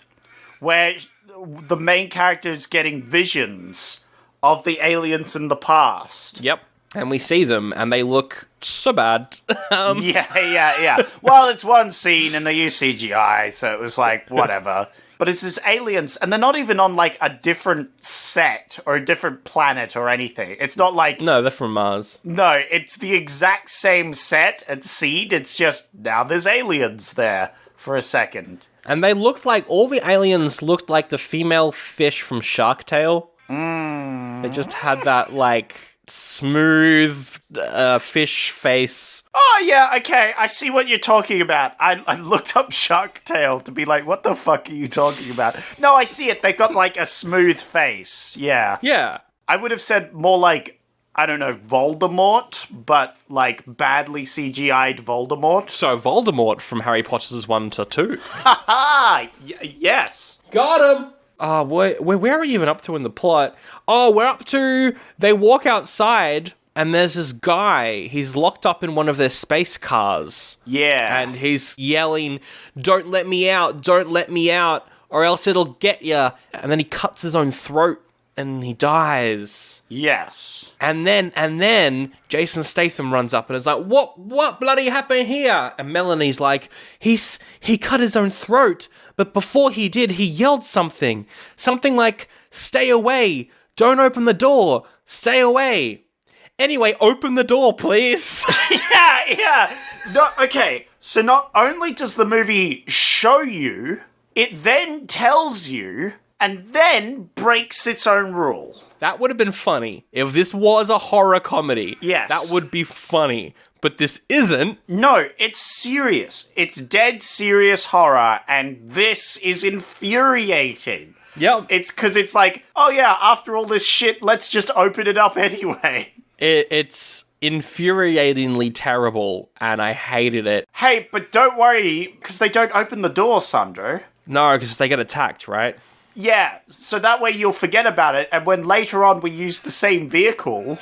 where the main character is getting visions of the aliens in the past. Yep. And we see them, and they look so bad. Yeah. Well, it's one scene, and they use CGI, so it was like, whatever. But it's just aliens, and they're not even on, like, a different set or a different planet or anything. It's not like... No, they're from Mars. No, it's the exact same set and scene. It's just, now there's aliens there for a second. And they looked like... All the aliens looked like the female fish from Shark Tale. They just had that, like... smooth fish face. Oh, yeah, okay, I see what you're talking about. I looked up Shark Tale to be like, what the fuck are you talking about? No, I see it. They've got, like, a smooth face. Yeah. Yeah. I would have said more like, I don't know, Voldemort, but, like, badly CGI'd Voldemort. So, Voldemort from Harry Potter's 1 to 2. Ha-ha! Yes. Got him! Where are we even up to in the plot? Oh, we're up to... They walk outside, and there's this guy. He's locked up in one of their space cars. Yeah. And he's yelling, "Don't let me out, don't let me out, or else it'll get ya." And then he cuts his own throat, and he dies. Yes. And then Jason Statham runs up and is like, What bloody happened here? And Melanie's like, he cut his own throat, but before he did, he yelled something. Something like, "Stay away, don't open the door, stay away." Anyway, open the door, please. Yeah. No, okay, so not only does the movie show you, it then tells you, and then breaks its own rule. That would have been funny. If this was a horror comedy, yes, that would be funny. But this isn't. No, it's serious. It's dead serious horror, and this is infuriating. Yep. It's because it's like, oh yeah, after all this shit, let's just open it up anyway. It's infuriatingly terrible, and I hated it. Hey, but don't worry, because they don't open the door, Sandro. No, because they get attacked, right? Yeah, so that way you'll forget about it, and when later on we use the same vehicle,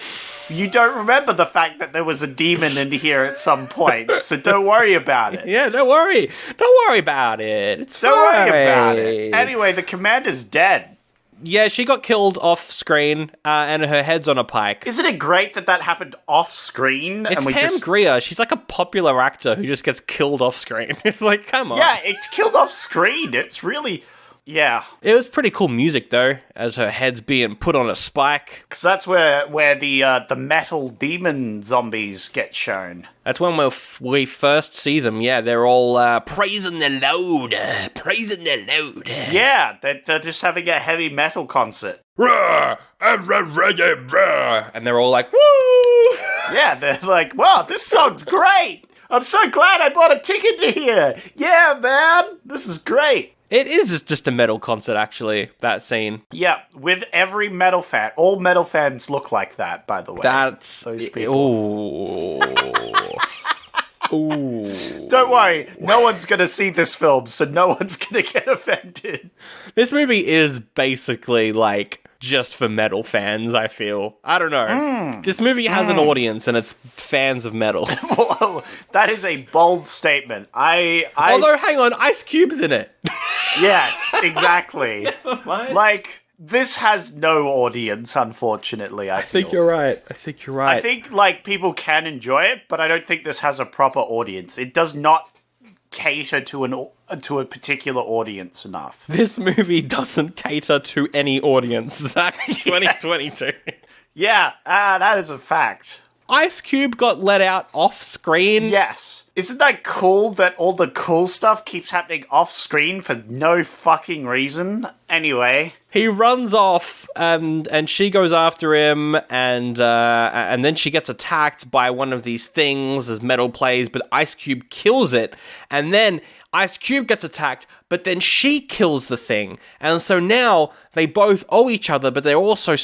you don't remember the fact that there was a demon in here at some point, so don't worry about it. Yeah, don't worry. Don't worry about it. It's fine. Don't worry about it. Anyway, the commander's dead. Yeah, she got killed off screen, and her head's on a pike. Isn't it great that that happened off screen? It's Pam Grier. She's like a popular actor who just gets killed off screen. It's like, come on. Yeah, it's killed off screen. It's really... Yeah. It was pretty cool music, though, as her head's being put on a spike. Because that's where the metal demon zombies get shown. That's when we first see them. Yeah, they're all praising the Lord. Praising the Lord. Yeah, they're just having a heavy metal concert. And they're all like, woo! Yeah, they're like, wow, this song's great. I'm so glad I bought a ticket to hear. Yeah, man, this is great. It is just a metal concert, actually, that scene. Yeah, with every metal fan. All metal fans look like that, by the way. That's... Those people. Ooh. Don't worry, no one's going to see this film, so no one's going to get offended. This movie is basically, like, just for metal fans, I feel. I don't know. This movie has an audience, and it's fans of metal. Whoa, that is a bold statement. Although, hang on, Ice Cube's in it. Yes, exactly. Never mind. Like, this has no audience, unfortunately, I think you're right. I think, like, people can enjoy it, but I don't think this has a proper audience. It does not cater to a particular audience enough. This movie doesn't cater to any audience, Zach. 2022. Yeah, that is a fact. Ice Cube got let out off screen. Yes. Isn't that cool that all the cool stuff keeps happening off screen for no fucking reason? Anyway. He runs off, and she goes after him, and then she gets attacked by one of these things as metal plays, but Ice Cube kills it, and then Ice Cube gets attacked, but then she kills the thing. And so now they both owe each other, but they're also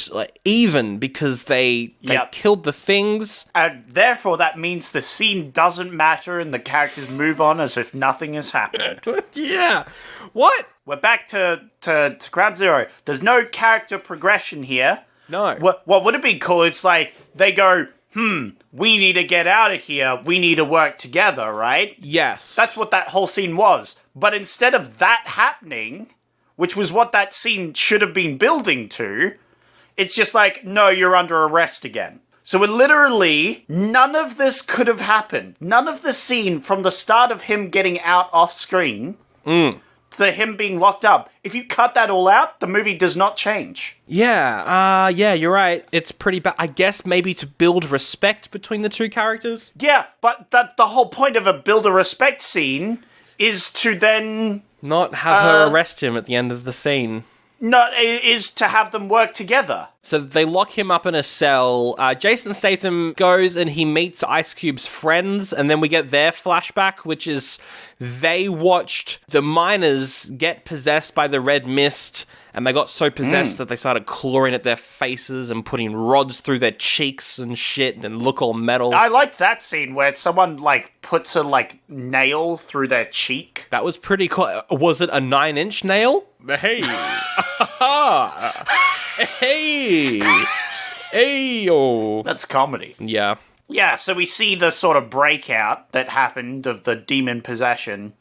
even because they killed the things. And therefore that means the scene doesn't matter and the characters move on as if nothing has happened. Yeah. What? We're back to ground zero. There's no character progression here. No. What would have been cool, it's like they go, we need to get out of here. We need to work together, right? Yes. That's what that whole scene was. But instead of that happening, which was what that scene should have been building to, it's just like, no, you're under arrest again. So it literally, none of this could have happened. None of the scene from the start of him getting out off screen to him being locked up. If you cut that all out, the movie does not change. Yeah, you're right. It's pretty bad. I guess maybe to build respect between the two characters? Yeah, but the whole point of a build a respect scene is to then... Not have her arrest him at the end of the scene. No, is to have them work together. So they lock him up in a cell. Jason Statham goes and he meets Ice Cube's friends, and then we get their flashback, which is they watched the miners get possessed by the red mist, and they got so possessed that they started clawing at their faces and putting rods through their cheeks and shit and look all metal. I like that scene where someone, like, puts a, like, nail through their cheek. That was pretty cool. Was it a 9-inch nail? Hey. Hey. Hey, yo. That's comedy. Yeah. Yeah, so we see the sort of breakout that happened of the demon possession,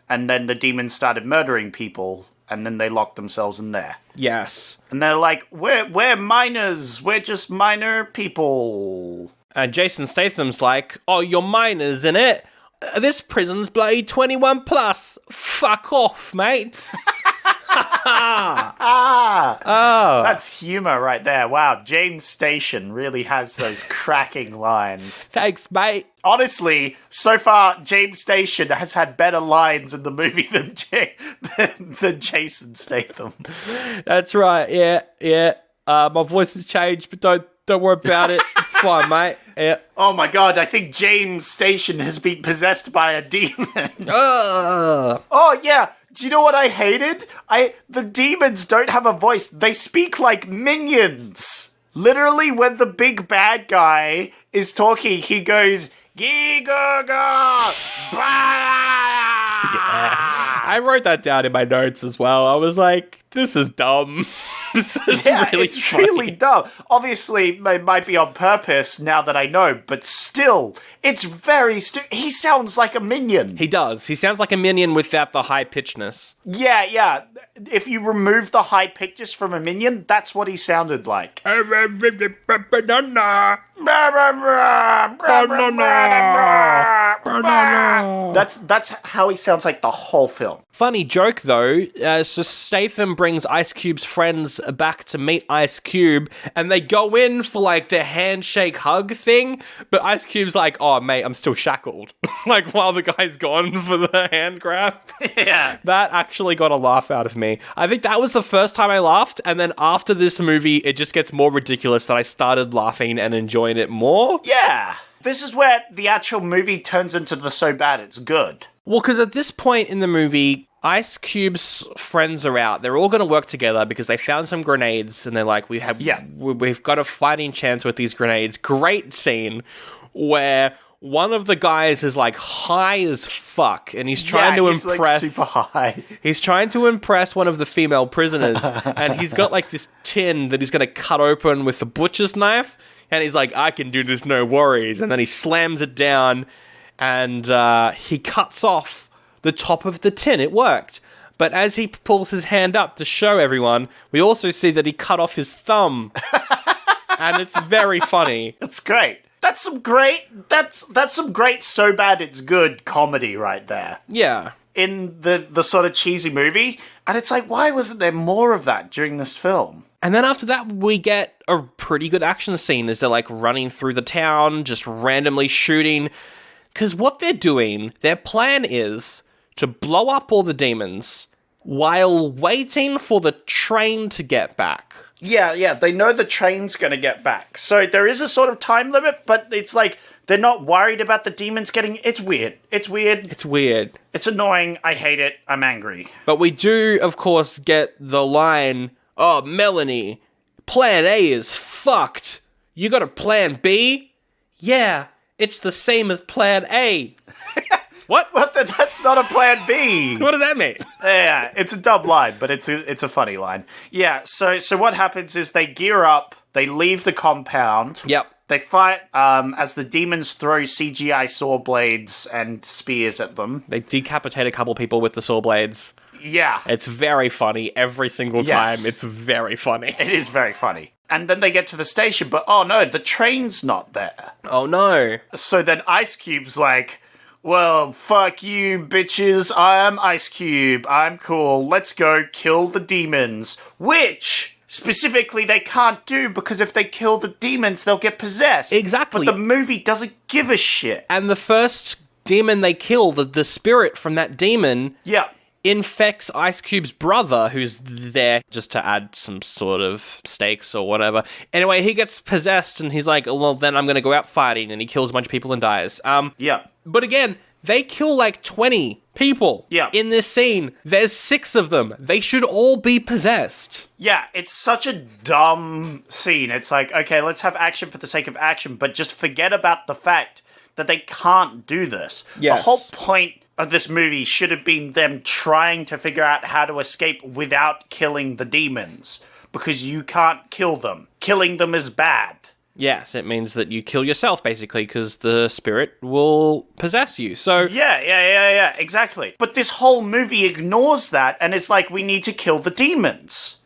and then the demons started murdering people, and then they locked themselves in there. Yes. And they're like, we're minors, we're just minor people. And Jason Statham's like, oh, you're minors, innit? This prison's bloody 21 plus. Fuck off, mate. That's humor right there. Wow, James Station really has those cracking lines. Thanks, mate. Honestly, so far, James Station has had better lines in the movie than Jason Statham. That's right, yeah. My voice has changed, but don't worry about it. It's fine, mate. Yeah. Oh my god, I think James Station has been possessed by a demon. Oh yeah, do you know what I hated? The demons don't have a voice. They speak like minions. Literally, when the big bad guy is talking, he goes, Gee-ga-ga! I wrote that down in my notes as well. I was like, this is dumb. This is really dumb. Obviously, it might be on purpose now that I know, but still, it's very he sounds like a minion. He does. He sounds like a minion without the high pitchness. Yeah. If you remove the high pitches from a minion, that's what he sounded like. Banana. That's how he sounds like the whole film. Funny joke though, so Statham brings Ice Cube's friends back to meet Ice Cube, and they go in for like the handshake hug thing, but Ice Cube's like, "Oh mate, I'm still shackled." Like while the guy's gone for the hand grab. Yeah. That actually got a laugh out of me. I think that was the first time I laughed, and then after this movie, it just gets more ridiculous that I started laughing and enjoying it more. Yeah. This is where the actual movie turns into the so bad it's good. Well, because at this point in the movie, Ice Cube's friends are out. They're all going to work together because they found some grenades, and they're like, we've got a fighting chance with these grenades. Great scene where one of the guys is like high as fuck, and he's trying to impress. Like super high. He's trying to impress one of the female prisoners, and he's got like this tin that he's going to cut open with the butcher's knife, and he's like, "I can do this, no worries." And then he slams it down, and he cuts off the top of the tin. It worked. But as he pulls his hand up to show everyone, we also see that he cut off his thumb. And it's very funny. It's great. That's some great so bad it's good comedy right there. Yeah. In the sort of cheesy movie. And it's like, why wasn't there more of that during this film? And then after that, we get a pretty good action scene as they're like running through the town, just randomly shooting. Because what they're doing, their plan is to blow up all the demons while waiting for the train to get back. Yeah, they know the train's going to get back. So there is a sort of time limit, but it's like they're not worried about the demons getting... It's weird. It's annoying. I hate it. I'm angry. But we do, of course, get the line, "Oh, Melanie, plan A is fucked. You got a plan B?" "Yeah, it's the same as plan A." What? But that's not a plan B. What does that mean? Yeah, it's a dumb line, but it's a funny line. Yeah, so what happens is they gear up, they leave the compound. Yep. They fight as the demons throw CGI saw blades and spears at them. They decapitate a couple people with the saw blades. Yeah. It's very funny every single time. It's very funny. It is very funny. And then they get to the station, but oh no, the train's not there. Oh no. So then Ice Cube's like, "Well, fuck you, bitches. I am Ice Cube. I'm cool. Let's go kill the demons." Which, specifically, they can't do because if they kill the demons, they'll get possessed. Exactly. But the movie doesn't give a shit. And the first demon they kill, the spirit from that demon... Yeah. infects Ice Cube's brother, who's there just to add some sort of stakes or whatever. Anyway, he gets possessed, and he's like, "Well, then I'm gonna go out fighting," and he kills a bunch of people and dies. Yeah. But again, they kill like 20 people. Yeah. In this scene. There's 6 of them. They should all be possessed. Yeah, it's such a dumb scene. It's like, okay, let's have action for the sake of action, but just forget about the fact that they can't do this. Yes. The whole point of this movie should have been them trying to figure out how to escape without killing the demons, because you can't kill them. Killing them is bad. Yes, it means that you kill yourself, basically, because the spirit will possess you. So Yeah, exactly. But this whole movie ignores that, and it's like, we need to kill the demons.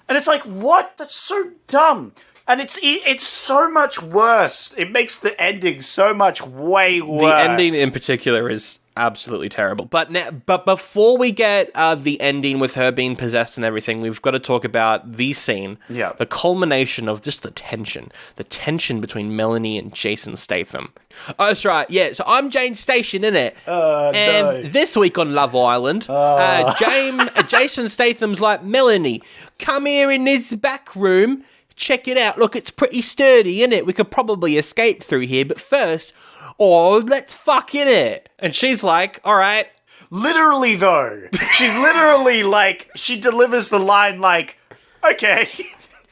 And it's like, what? That's so dumb. And it's so much worse. It makes the ending so much way worse. The ending in particular is absolutely terrible. But before we get the ending with her being possessed and everything, we've got to talk about the scene. Yeah. The culmination of just the tension. The tension between Melanie and Jason Statham. Oh, that's right. Yeah, so I'm Jane Station, innit? And this week on Love Island, Jason Statham's like, "Melanie, come here in this back room. Check it out. Look, it's pretty sturdy, innit? We could probably escape through here, but first... oh, let's fuck in it." And she's like, "All right." Literally, though. She's literally like, she delivers the line like, "Okay,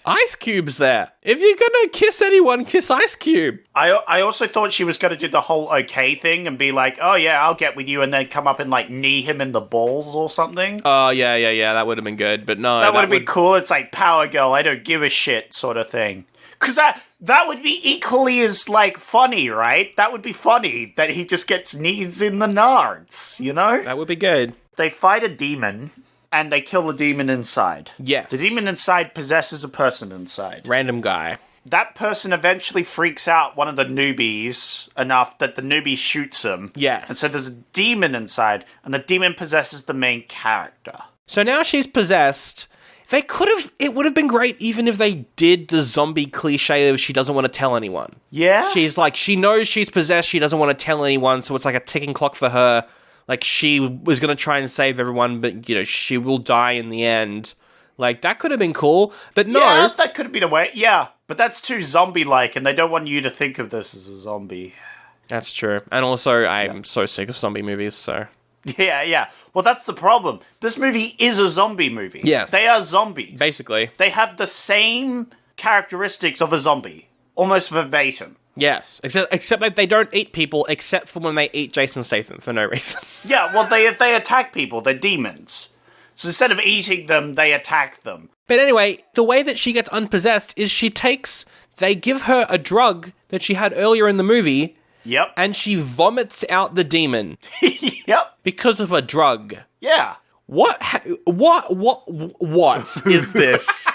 Ice Cube's there. If you're gonna kiss anyone, kiss Ice Cube. I also thought she was going to do the whole okay thing and be like, oh yeah, I'll get with you, and then come up and like knee him in the balls or something. Oh, yeah, that would have been good, but no. That would have been cool. It's like, power girl, I don't give a shit sort of thing. Because that would be equally as, like, funny, right? That would be funny, that he just gets knees in the nards, you know? That would be good. They fight a demon, and they kill the demon inside. Yes. The demon inside possesses a person inside. Random guy. That person eventually freaks out one of the newbies enough that the newbie shoots him. Yes. And so there's a demon inside, and the demon possesses the main character. So now she's possessed. It would have been great even if they did the zombie cliche of she doesn't want to tell anyone. Yeah? She's like, she knows she's possessed, she doesn't want to tell anyone, so it's like a ticking clock for her. Like, she was going to try and save everyone, but, you know, she will die in the end. Like, that could have been cool, but no. Yeah, that could have been a way. Yeah, but that's too zombie-like, and they don't want you to think of this as a zombie. That's true. And also, I'm so sick of zombie movies, so... Yeah. Well, that's the problem. This movie is a zombie movie. Yes. They are zombies. Basically. They have the same characteristics of a zombie. Almost verbatim. Yes. Except that they don't eat people, except for when they eat Jason Statham, for no reason. Yeah, well, they attack people. They're demons. So instead of eating them, they attack them. But anyway, the way that she gets unpossessed is they give her a drug that she had earlier in the movie... Yep. And she vomits out the demon. Yep. Because of a drug. Yeah. What is this?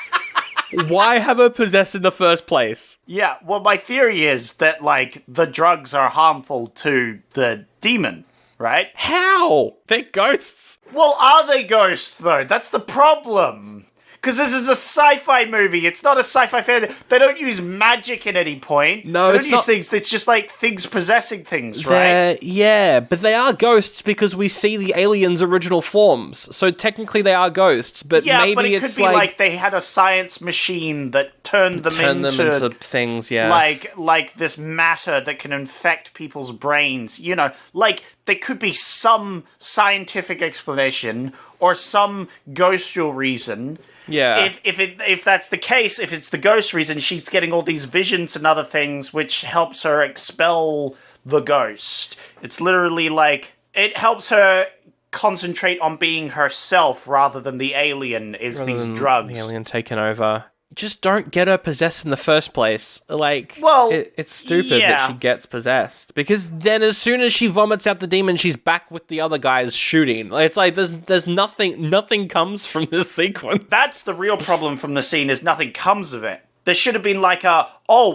Why have her possessed in the first place? Yeah, well, my theory is that, like, the drugs are harmful to the demon, right? How? They're ghosts. Well, are they ghosts, though? That's the problem. Because this is a sci-fi movie. It's not a sci-fi fan. They don't use magic at any point. No, they it's don't use not. things. It's just like things possessing things, right? Yeah, but they are ghosts because we see the aliens' original forms. So technically they are ghosts, but Yeah, maybe but it it's could be like they had a science machine that turned them into things, yeah. Like this matter that can infect people's brains. You know, like there could be some scientific explanation or some ghostral reason. Yeah. If that's the case, if it's the ghost reason, she's getting all these visions and other things which helps her expel the ghost. It's literally like it helps her concentrate on being herself rather than the alien is these drugs. The alien taking over. Just don't get her possessed in the first place. Like, well, it's stupid that she gets possessed. Because then as soon as she vomits out the demon, she's back with the other guys shooting. It's like, there's nothing comes from this sequence. That's the real problem from the scene, is nothing comes of it. There should have been like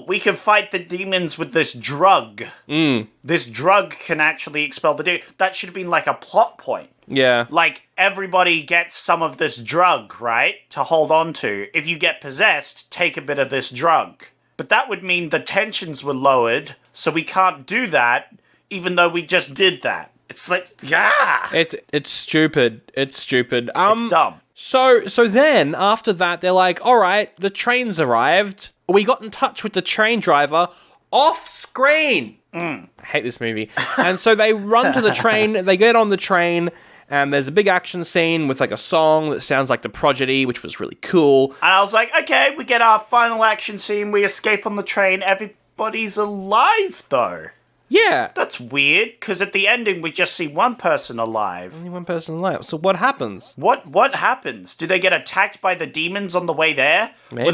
we can fight the demons with this drug. This drug can actually expel the demon. That should have been like a plot point. Yeah. Like, everybody gets some of this drug, right? To hold on to. If you get possessed, take a bit of this drug. But that would mean the tensions were lowered, so we can't do that, even though we just did that. It's like, yeah! It's stupid. It's stupid. It's dumb. So then, after that, they're like, alright, the train's arrived. We got in touch with the train driver off screen. I hate this movie. And so they run to the train, they get on the train, and there's a big action scene with like a song that sounds like The Prodigy, which was really cool. And I was like, okay, we get our final action scene, we escape on the train, everybody's alive, though. Yeah. That's weird, because at the ending we just see one person alive. Only one person alive. So what happens? What happens? Do they get attacked by the demons on the way there? Maybe. Or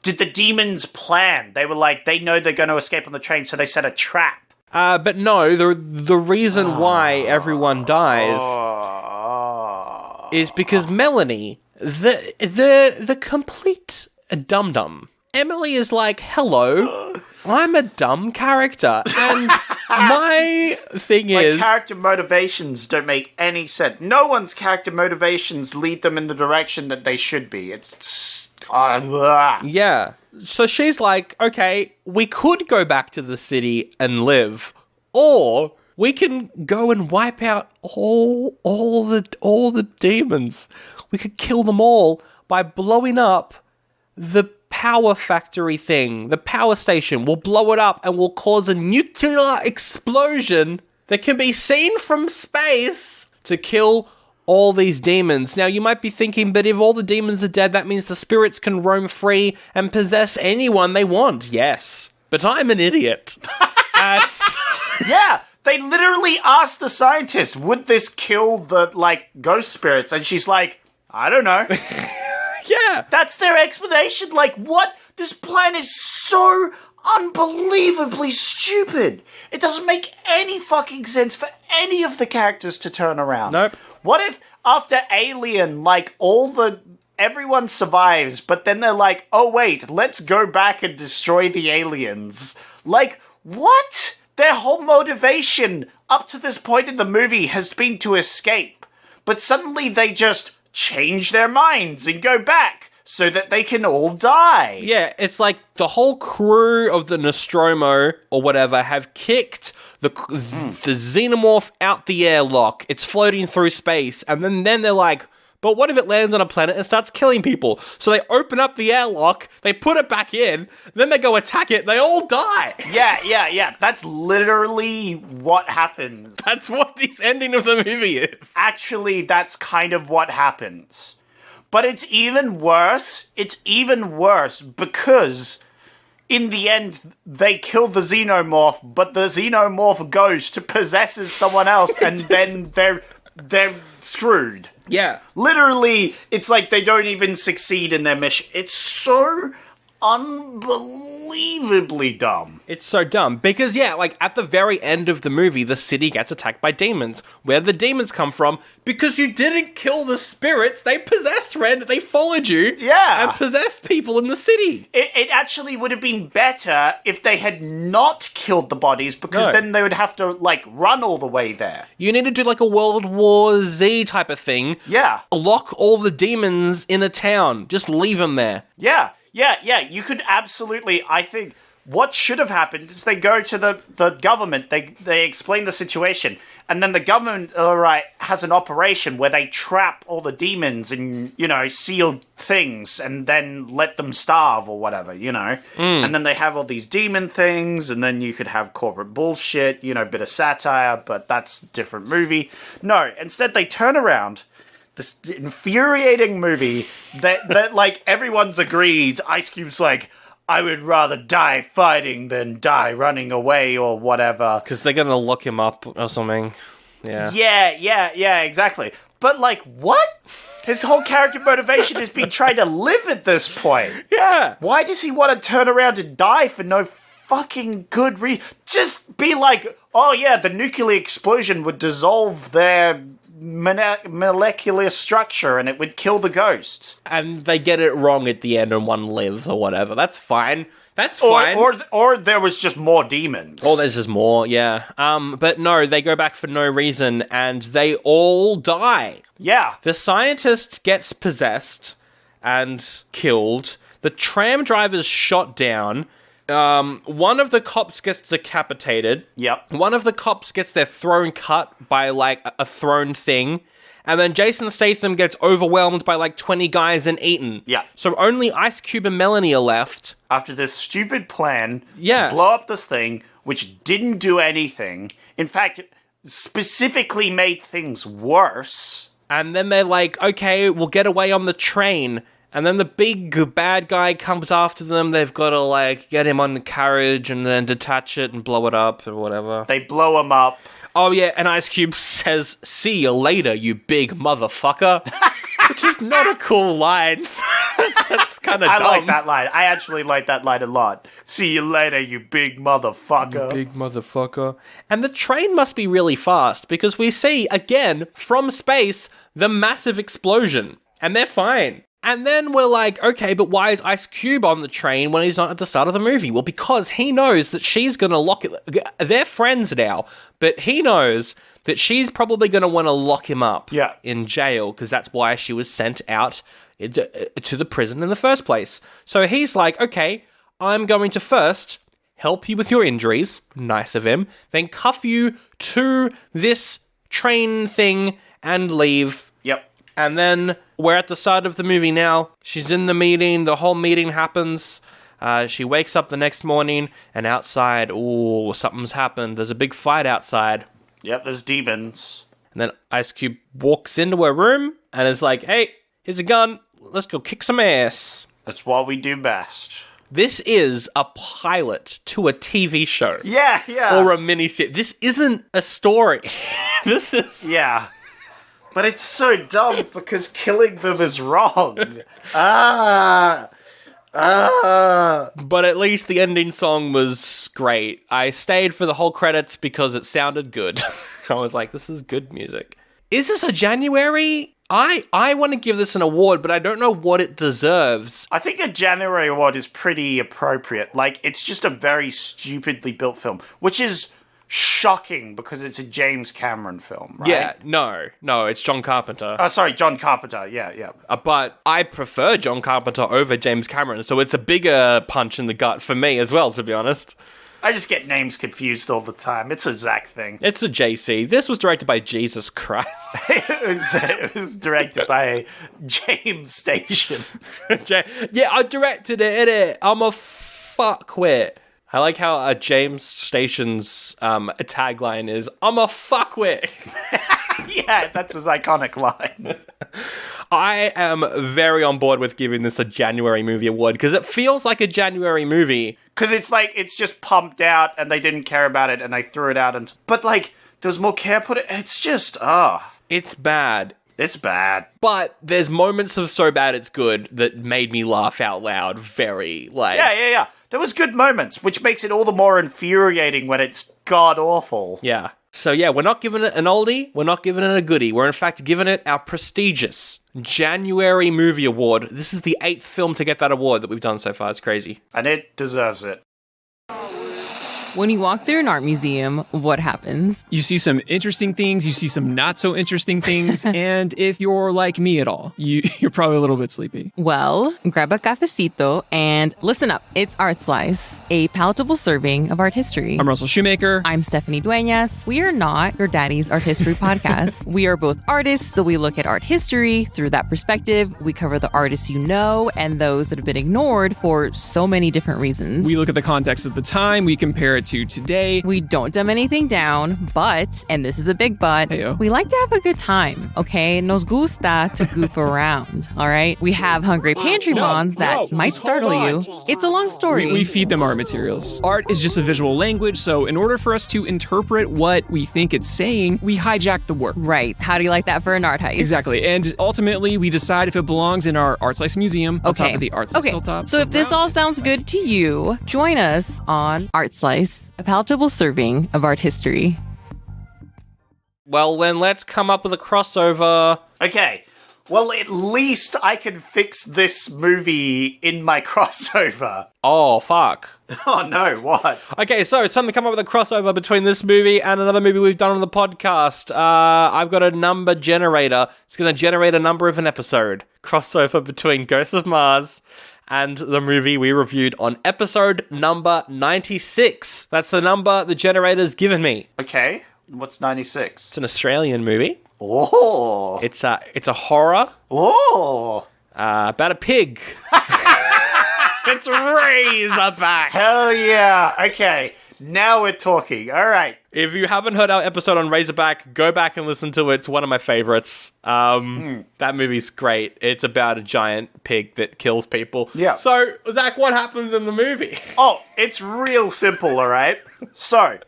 did the demons plan? They were like, they know they're going to escape on the train, so they set a trap. But no, the reason why everyone dies is because Melanie, the complete dum-dum. Emily is like, hello, I'm a dumb character. And my thing is... character motivations don't make any sense. No one's character motivations lead them in the direction that they should be. It's... yeah. So she's like, okay, we could go back to the city and live, or we can go and wipe out all the demons. We could kill them all by blowing up the power factory thing, the power station. We'll blow it up and we'll cause a nuclear explosion that can be seen from space to kill all these demons. Now, you might be thinking, but if all the demons are dead, that means the spirits can roam free and possess anyone they want. Yes. But I'm an idiot. Yeah, they literally asked the scientist, would this kill the, ghost spirits? And she's like, I don't know. Yeah. That's their explanation. Like, what? This plan is so unbelievably stupid. It doesn't make any fucking sense for any of the characters to turn around. Nope. What if after Alien, everyone survives, but then they're like, oh wait, let's go back and destroy the aliens. Like, what? Their whole motivation up to this point in the movie has been to escape. But suddenly they just change their minds and go back so that they can all die. Yeah, it's like the whole crew of the Nostromo or whatever have kicked the xenomorph out the airlock. It's floating through space, and then they're like, but what if it lands on a planet and starts killing people? So they open up the airlock, they put it back in, then they go attack it, they all die. Yeah. That's literally what happens. That's what this ending of the movie is. Actually, that's kind of what happens. But it's even worse. It's even worse because in the end, they kill the xenomorph, but the xenomorph ghost possesses someone else, and then they're screwed. Yeah. Literally, it's like they don't even succeed in their mission. It's so unbelievably dumb. It's so dumb. Because, yeah, at the very end of the movie, the city gets attacked by demons. Where the demons come from? Because you didn't kill the spirits. They possessed Red. They followed you. Yeah. And possessed people in the city. It actually would have been better if they had not killed the bodies, because then they would have to, run all the way there. You need to do, a World War Z type of thing. Yeah. Lock all the demons in a town. Just leave them there. Yeah, you could absolutely, I think, what should have happened is they go to the government, they explain the situation, and then the government, has an operation where they trap all the demons in, sealed things, and then let them starve or whatever, And then they have all these demon things, and then you could have corporate bullshit, bit of satire, but that's a different movie. No, instead they turn around, this infuriating movie that everyone's agreed. Ice Cube's like, I would rather die fighting than die running away or whatever. Because they're going to lock him up or something. Yeah. Yeah, exactly. But, what? His whole character motivation has been trying to live at this point. Yeah. Why does he want to turn around and die for no fucking good reason? Just be like, oh yeah, the nuclear explosion would dissolve their molecular structure and it would kill the ghosts. And they get it wrong at the end and one lives or whatever. That's fine. That's fine. Or there was just more demons. Or there's just more, yeah. But no, they go back for no reason and they all die. Yeah. The scientist gets possessed and killed. The tram driver's shot down. One of the cops gets decapitated. Yep. One of the cops gets their throat cut by, a thrown thing. And then Jason Statham gets overwhelmed by, 20 guys and eaten. Yeah. So only Ice Cube and Melanie are left. After this stupid plan Yeah. to blow up this thing, which didn't do anything. In fact, it specifically made things worse. And then they're like, okay, we'll get away on the train. And then the big bad guy comes after them. They've got to, get him on the carriage and then detach it and blow it up or whatever. They blow him up. Oh, yeah, and Ice Cube says, see you later, you big motherfucker. Which is not a cool line. That's kind of dumb. I like that line. I actually like that line a lot. See you later, you big motherfucker. You big motherfucker. And the train must be really fast, because we see, again, from space, the massive explosion. And they're fine. And then we're like, okay, but why is Ice Cube on the train when he's not at the start of the movie? Well, because he knows that she's going to lock it. They're friends now, but he knows that she's probably going to want to lock him up in jail, because that's why she was sent out to the prison in the first place. So he's like, okay, I'm going to first help you with your injuries. Nice of him. Then cuff you to this train thing and leave. Yep. And then we're at the start of the movie now. She's in the meeting. The whole meeting happens. She wakes up the next morning, and outside, ooh, something's happened. There's a big fight outside. Yep, there's demons. And then Ice Cube walks into her room and is like, hey, here's a gun. Let's go kick some ass. That's what we do best. This is a pilot to a TV show. Yeah. Or a miniseries. This isn't a story. This is... Yeah. But it's so dumb because killing them is wrong. But at least the ending song was great. I stayed for the whole credits because it sounded good. I was like, this is good music. Is this a January? I want to give this an award, but I don't know what it deserves. I think a January award is pretty appropriate. Like, it's just a very stupidly built film, which is shocking because it's a James Cameron film, right? Yeah, no, it's John Carpenter. Sorry, John Carpenter, yeah. But I prefer John Carpenter over James Cameron, so it's a bigger punch in the gut for me as well, to be honest. I just get names confused all the time. It's a Zach thing. It's a JC. This was directed by Jesus Christ. it was directed by James Station. Yeah, I directed it, innit? I'm a fuckwit. I like how James Station's tagline is, I'm a fuckwit. Yeah, that's his iconic line. I am very on board with giving this a January movie award, because it feels like a January movie. Because it's like, it's just pumped out, and they didn't care about it, and they threw it out. But, like, there was more care put in. It's just, It's bad. It's bad. But there's moments of so bad it's good that made me laugh out loud very, like... Yeah. There was good moments, which makes it all the more infuriating when it's god-awful. Yeah. So yeah, we're not giving it an oldie, we're not giving it a goodie. We're in fact giving it our prestigious January Movie Award. This is the 8th film to get that award that we've done so far. It's crazy. And it deserves it. When you walk through an art museum, what happens? You see some interesting things, you see some not so interesting things, and if you're like me at all, you're probably a little bit sleepy. Well, grab a cafecito and listen up. It's Art Slice, a palatable serving of art history. I'm Russell Shoemaker. I'm Stephanie Dueñas. We are not your daddy's art history podcast. We are both artists, so we look at art history through that perspective. We cover the artists you know and those that have been ignored for so many different reasons. We look at the context of the time, we compare it to today. We don't dumb anything down, but, and this is a big but, Heyo. We like to have a good time, okay? Nos gusta to goof around, all right? We have hungry pantry mons that might startle you. It's a long story. We feed them art materials. Art is just a visual language, so in order for us to interpret what we think it's saying, we hijack the work. Right. How do you like that for an art heist? Exactly. And ultimately, we decide if it belongs in our Art Slice Museum on top of the Art Slice hilltop. So if this all sounds good to you, join us on Art Slice, a palatable serving of art history. Well, then let's come up with a crossover. Okay. Well, at least I can fix this movie in my crossover. Oh, fuck. Oh no, what? Okay, so it's time to come up with a crossover between this movie and another movie we've done on the podcast. I've got a number generator. It's going to generate a number of an episode. Crossover between Ghosts of Mars and the movie we reviewed on episode number 96. That's the number the generator's given me. Okay, what's 96? It's an Australian movie. Oh! It's a horror. Oh! About a pig. It's Razorback. Hell yeah! Okay, now we're talking. All right. If you haven't heard our episode on Razorback, go back and listen to it. It's one of my favorites. That movie's great. It's about a giant pig that kills people. Yeah. So, Zach, what happens in the movie? Oh, it's real simple, all right? So,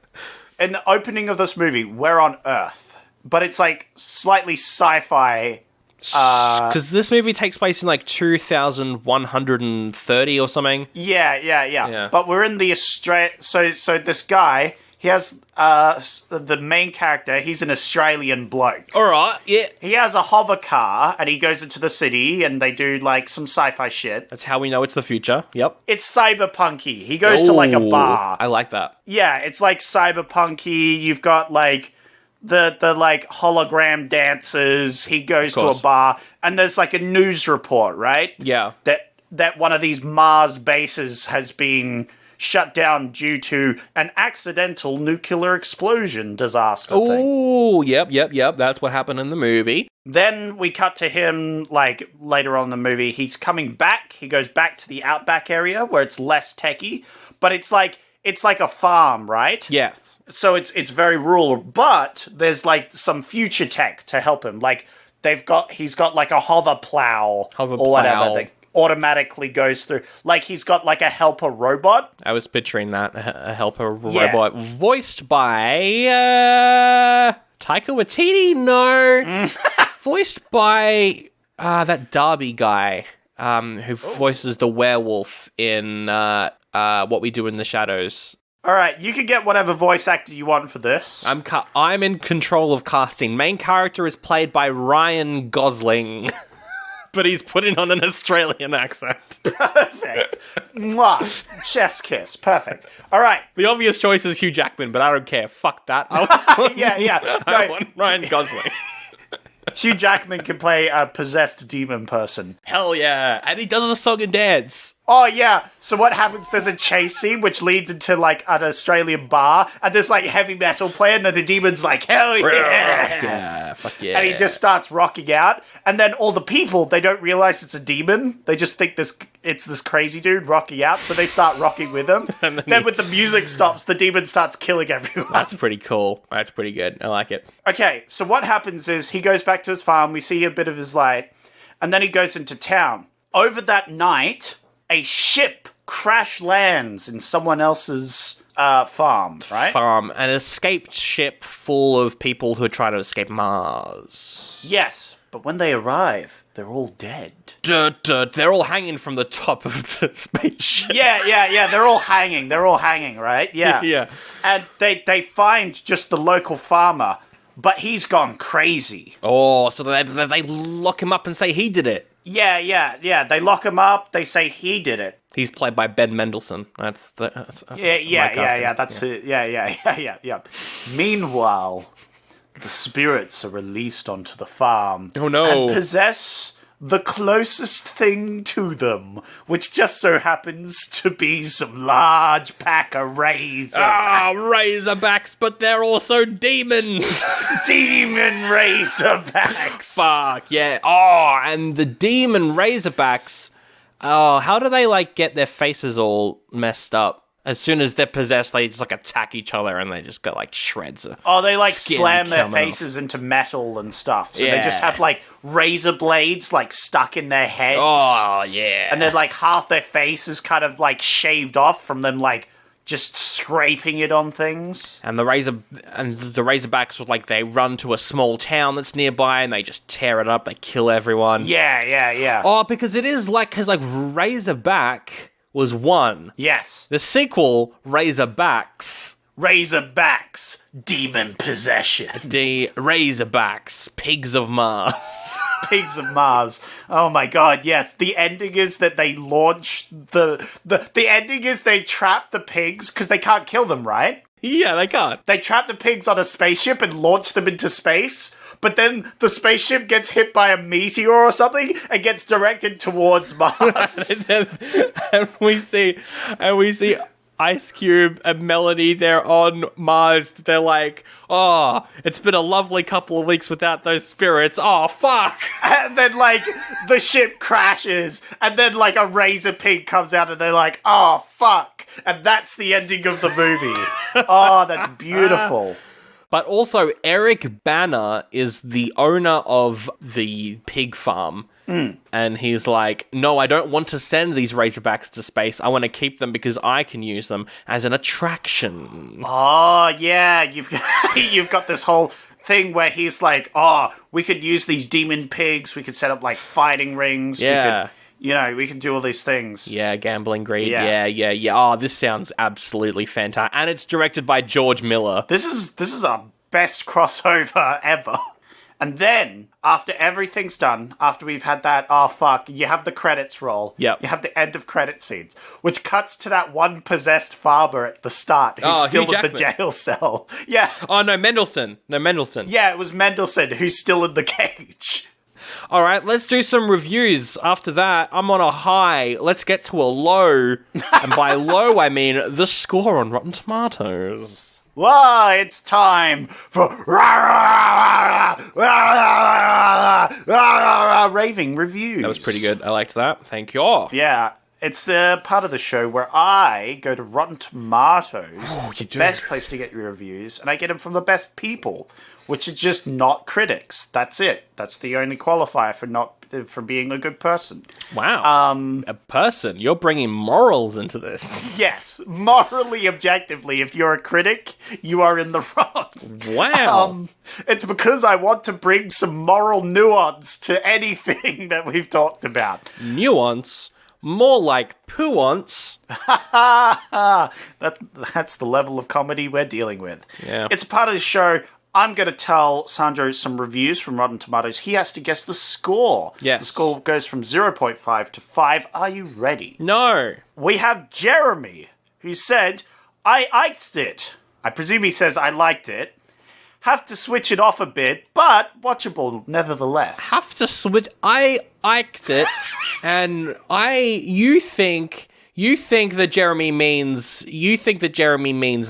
in the opening of this movie, we're on Earth, but it's like slightly sci-fi. Because this movie takes place in like 2130 or something. Yeah. But we're in the So this guy, he has the main character. He's an Australian bloke. All right, yeah. He has a hover car, and he goes into the city, and they do like some sci-fi shit. That's how we know it's the future. Yep. It's cyberpunky. He goes to like a bar. I like that. Yeah, it's like cyberpunky. You've got like the like hologram dancers. He goes to a bar, and there's like a news report, right? Yeah. That one of these Mars bases has been shut down due to an accidental nuclear explosion disaster thing. Oh, yep. That's what happened in the movie. Then we cut to him, like, later on in the movie. He's coming back. He goes back to the outback area where it's less techy. But it's like, it's like a farm, right? Yes. So it's very rural, but there's like some future tech to help him. Like he's got like a hover plow or whatever that automatically goes through. Like he's got like a helper robot. I was picturing that, a helper Yeah. robot voiced by Taika Waititi. No, voiced by that Darby guy who voices the werewolf in What We Do in the Shadows. All right, you can get whatever voice actor you want for this. I'm in control of casting. Main character is played by Ryan Gosling, but he's putting on an Australian accent. Perfect. Mwah. Chef's kiss. Perfect. All right. The obvious choice is Hugh Jackman, but I don't care. Fuck that. Yeah. I No, want Ryan Gosling. Hugh Jackman can play a possessed demon person. Hell yeah. And he does a song and dance. Oh, yeah. So what happens, there's a chase scene which leads into, like, an Australian bar, and there's, like, heavy metal playing, and then the demon's like, hell yeah! Yeah, fuck yeah. And he just starts rocking out, and then all the people, they don't realize it's a demon. They just think it's this crazy dude rocking out, so they start rocking with him. And then when the music stops, the demon starts killing everyone. That's pretty cool. That's pretty good. I like it. Okay, so what happens is he goes back to his farm, we see a bit of his light, and then he goes into town. Over that night, a ship crash lands in someone else's farm, right? An escaped ship full of people who are trying to escape Mars. Yes, but when they arrive, they're all dead. They're all hanging from the top of the spaceship. Yeah, they're all hanging, right? Yeah. Yeah. And they find just the local farmer, but he's gone crazy. Oh, so they lock him up and say he did it. Yeah. They lock him up. They say he did it. He's played by Ben Mendelsohn. That's Yeah. That's it. Yeah. Meanwhile, the spirits are released onto the farm. Oh no! And possess the closest thing to them, which just so happens to be some large pack of Razorbacks. Razorbacks, but they're also demons. Demon Razorbacks. Fuck, yeah. Oh, and the demon Razorbacks, how do they, like, get their faces all messed up? As soon as they're possessed, they just, like, attack each other and they just got, like, shreds of they, like, skin slam their coming faces into metal and stuff. So Yeah. they just have, like, razor blades, like, stuck in their heads. Oh, yeah. And then, like, half their face is kind of, like, shaved off from them, like, just scraping it on things. And the Razorbacks, like, they run to a small town that's nearby and they just tear it up. They kill everyone. Yeah. Oh, because it is, like, because, like, Razorback was one. Yes. The sequel, Razorbacks. Razorbacks, demon possession. The Razorbacks, Pigs of Mars. Pigs of Mars. Oh my god, yes. The ending is that they launch the ending is they trap the pigs, because they can't kill them, right? Yeah, they can't. They trap the pigs on a spaceship and launch them into space, but then the spaceship gets hit by a meteor or something and gets directed towards Mars. and we see Ice Cube and Melody, they're on Mars. They're like, oh, it's been a lovely couple of weeks without those spirits. Oh, fuck. And then, like, the ship crashes, and then, like, a razor pig comes out, and they're like, oh, fuck. And that's the ending of the movie. Oh, that's beautiful. But also, Eric Banner is the owner of the pig farm. And he's like, no, I don't want to send these Razorbacks to space. I want to keep them because I can use them as an attraction. Oh, yeah, you've got this whole thing where he's like, oh, we could use these demon pigs, we could set up, like, fighting rings, Yeah. we can do all these things. Yeah, gambling greed. Yeah. Yeah. Oh, this sounds absolutely fantastic. And it's directed by George Miller. This is our best crossover ever. And then, after everything's done, after we've had that, oh fuck, you have the credits roll. Yep. You have the end of credit scenes, which cuts to that one possessed farmer at the start who's still Hugh in the Jackman. jail cell. Yeah. Oh, no, Mendelsohn. Yeah, it was Mendelsohn who's still in the cage. All right, let's do some reviews. After that, I'm on a high. Let's get to a low. And by low, I mean the score on Rotten Tomatoes. Why, it's time for raving reviews. That was pretty good. I liked that. Thank you. Yeah. It's a part of the show where I go to Rotten Tomatoes, the best place to get your reviews, and I get them from the best people, which is just not critics. That's it. That's the only qualifier for being a good person. Wow. A person. You're bringing morals into this. Yes, morally, objectively, if you're a critic, you are in the wrong. Wow. It's because I want to bring some moral nuance to anything that we've talked about. Nuance? More like puance. That's the level of comedy we're dealing with. Yeah. It's a part of the show. I'm going to tell Sandro some reviews from Rotten Tomatoes. He has to guess the score. Yes. The score goes from 0.5 to 5. Are you ready? No. We have Jeremy, who said, I liked it. I presume he says, I liked it. Have to switch it off a bit, but watchable nevertheless. Have to switch. I liked it, and you think that Jeremy means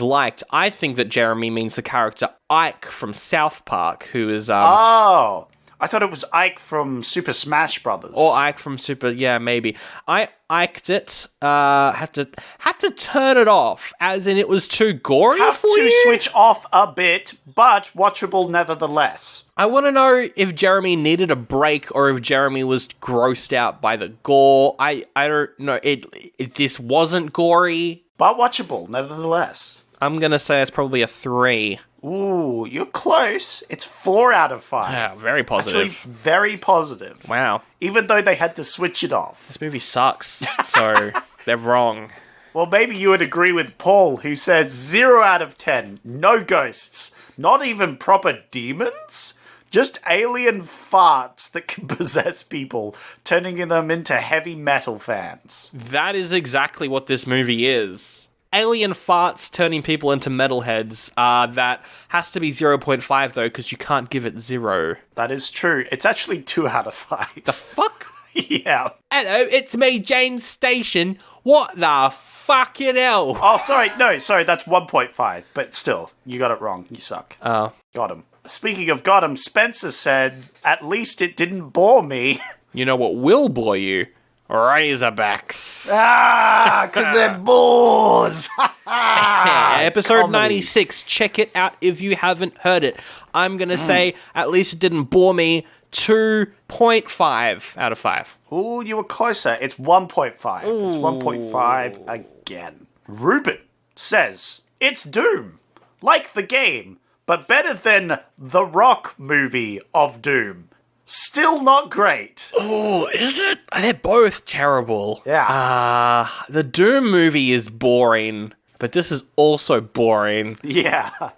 liked. I think that Jeremy means the character Ike from South Park, who is Oh, I thought it was Ike from Super Smash Brothers. or Ike from Super. Yeah, maybe. I liked it. Had to turn it off, as in it was too gory Have for to you. switch off a bit, but watchable nevertheless. I want to know if Jeremy needed a break or if Jeremy was grossed out by the gore. I don't know. If this wasn't gory, But watchable nevertheless. I'm gonna say it's probably a 3. Ooh, you're close. It's 4 out of 5. Yeah, very positive. Actually, very positive. Wow, Even though they had to switch it off. this movie sucks. So they're wrong. Well, maybe you would agree with Paul, who says 0 out of 10. No ghosts. Not even proper demons. Just alien farts that can possess people, turning them into heavy metal fans. That is exactly what this movie is. Alien farts turning people into metalheads. That has to be 0.5 though, because you can't give it 0. That is true. It's actually 2 out of 5. The fuck? Yeah. Hello, it's me, Jane Station. What the fucking hell? Oh, sorry. No, sorry. That's 1.5. But still, you got it wrong. You suck. Oh. Got him. Speaking of got him, Spencer said, at least it didn't bore me. You know what will bore you? Razorbacks. Because they're bores. Episode Comedy. 96. Check it out if you haven't heard it. I'm going to say, at least it didn't bore me. 2.5 out of 5. Ooh, you were closer. It's 1.5. It's 1.5 again. Ruben says, it's Doom. Like the game, but better than the Rock movie of Doom. Still not great. Oh, is it? They're both terrible. Yeah. The Doom movie is boring, but this is also boring. Yeah.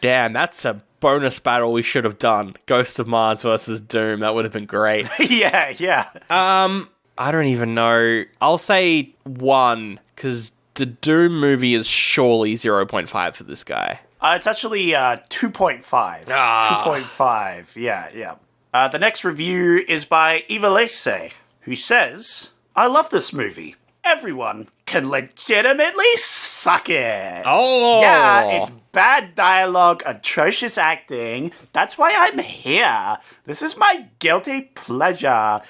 Damn, that's a bonus battle we should have done. Ghost of Mars versus Doom. That would have been great. Yeah. I don't even know. I'll say 1, because the Doom movie is surely 0.5 for this guy. It's actually 2.5. 2.5. Yeah. The next review is by Ivalese, who says, I love this movie. Everyone can legitimately suck it. Oh! Yeah, it's bad dialogue, atrocious acting. That's why I'm here. This is my guilty pleasure.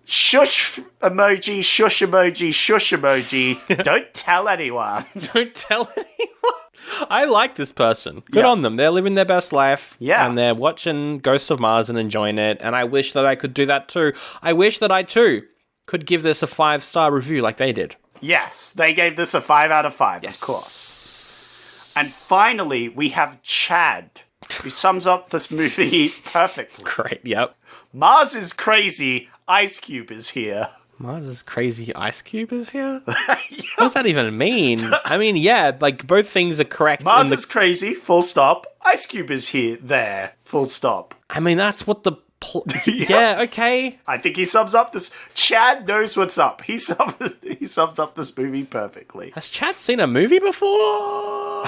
Shush emoji, shush emoji, shush emoji. Don't tell anyone. Don't tell anyone. I like this person. Good on them. They're living their best life. Yeah. And they're watching Ghosts of Mars and enjoying it. And I wish that I could do that too. I wish that I too could give this a 5-star review like they did. Yes, they gave this a 5 out of 5, Yes. of course. And finally, we have Chad, who sums up this movie perfectly. Great, yep. Mars is crazy, Ice Cube is here. Mars is crazy. Ice Cube is here? What does that even mean? I mean, yeah, like both things are correct. Mars is crazy, full stop. Ice Cube is here, there, full stop. I mean, that's what the... Yeah, okay. I think he sums up this... Chad knows what's up. He sums up this movie perfectly. Has Chad seen a movie before?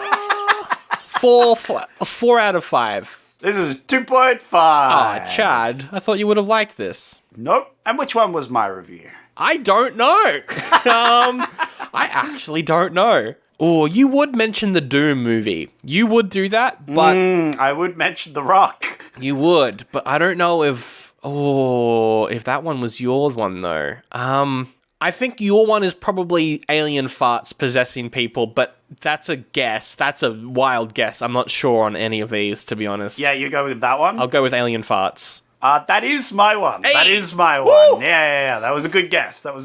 4 out of 5. This is 2.5. Ah, Chad, I thought you would have liked this. Nope. And which one was my review? I don't know. I actually don't know. Oh, you would mention the Doom movie. You would do that, but... I would mention The Rock. You would, but I don't know if... Oh, if that one was your one, though. I think your one is probably alien farts possessing people, but that's a guess. That's a wild guess. I'm not sure on any of these, to be honest. Yeah, you go with that one? I'll go with alien farts. That is my one. Hey! That is my one. Yeah. That was a good guess. I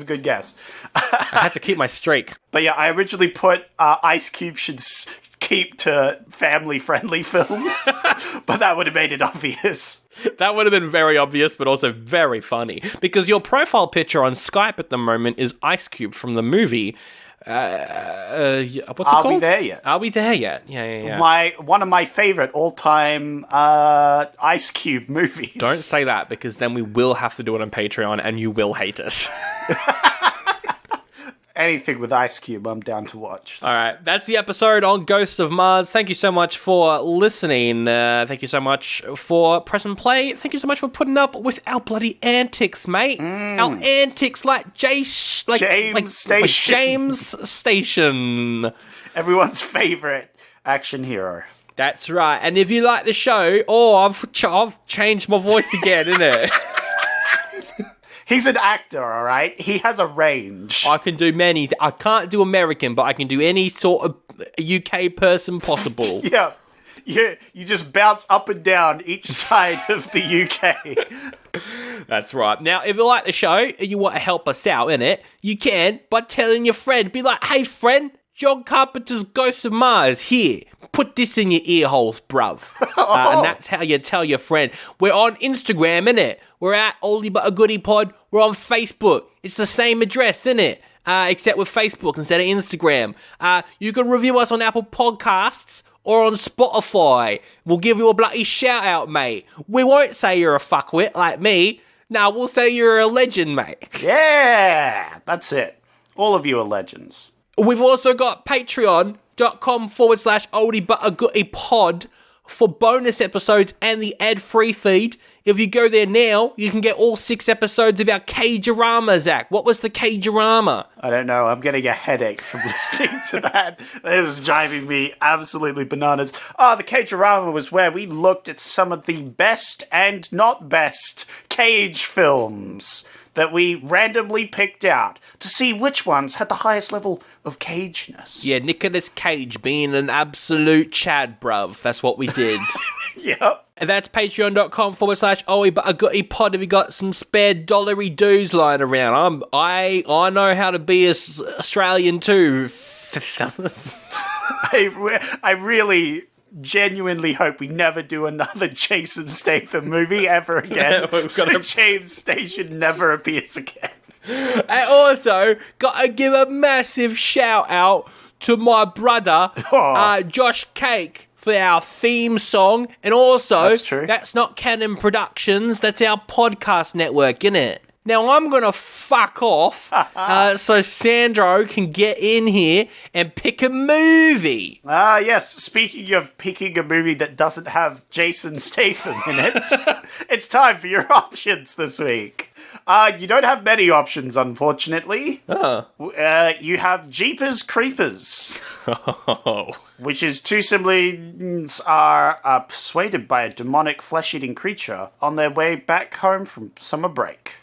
had to keep my streak. But yeah, I originally put Ice Cube should keep to family-friendly films, but that would have made it obvious. That would have been very obvious, but also very funny. Because your profile picture on Skype at the moment is Ice Cube from the movie. What's it called? Are We There Yet? Are We There Yet? Yeah. One of my favorite all-time Ice Cube movies. Don't say that, because then we will have to do it on Patreon, and you will hate us. Anything with Ice Cube, I'm down to watch. All right, that's the episode on Ghosts of Mars. Thank you so much for listening. Thank you so much for press and play. Thank you so much for putting up with our bloody antics, mate. Our antics like James Station. Everyone's favorite action hero. That's right. And if you like the show, I've changed my voice again, innit? He's an actor, all right? He has a range. I can do many. I can't do American, but I can do any sort of UK person possible. Yeah. You just bounce up and down each side of the UK. That's right. Now, if you like the show and you want to help us out in it, you can by telling your friend. Be like, hey, friend, John Carpenter's Ghosts of Mars, here. Put this in your ear holes, bruv. And that's how you tell your friend. We're on Instagram, innit? We're at Oldie But a Goodie Pod. We're on Facebook. It's the same address, innit? Except with Facebook instead of Instagram. You can review us on Apple Podcasts or on Spotify. We'll give you a bloody shout out, mate. We won't say you're a fuckwit like me. No, we'll say you're a legend, mate. Yeah, that's it. All of you are legends. We've also got patreon.com/oldie but a goodie pod for bonus episodes and the ad-free feed. If you go there now, you can get all 6 episodes of our K-Drama, Zach. What was the K-Drama? I don't know. I'm getting a headache from listening to that. This is driving me absolutely bananas. The K-Drama was where we looked at some of the best and not best Cage films that we randomly picked out to see which ones had the highest level of cageness. Yeah, Nicolas Cage being an absolute Chad, bruv. That's what we did. Yep. And that's patreon.com/Oldie But a Goodie Pod if you got some spare dollary dues lying around. I know how to be Australian too, fellas. I really genuinely hope we never do another Jason Statham movie ever again. James Station never appears again. I also gotta give a massive shout out to my brother, Josh Cake, for our theme song. And also, that's true. That's not Canon Productions, that's our podcast network, innit? Now I'm gonna fuck off so Sandro can get in here and pick a movie. Yes, speaking of picking a movie that doesn't have Jason Statham in it, it's time for your options this week. You don't have many options, unfortunately. You have Jeepers Creepers. Which is 2 siblings are persuaded by a demonic flesh-eating creature on their way back home from summer break.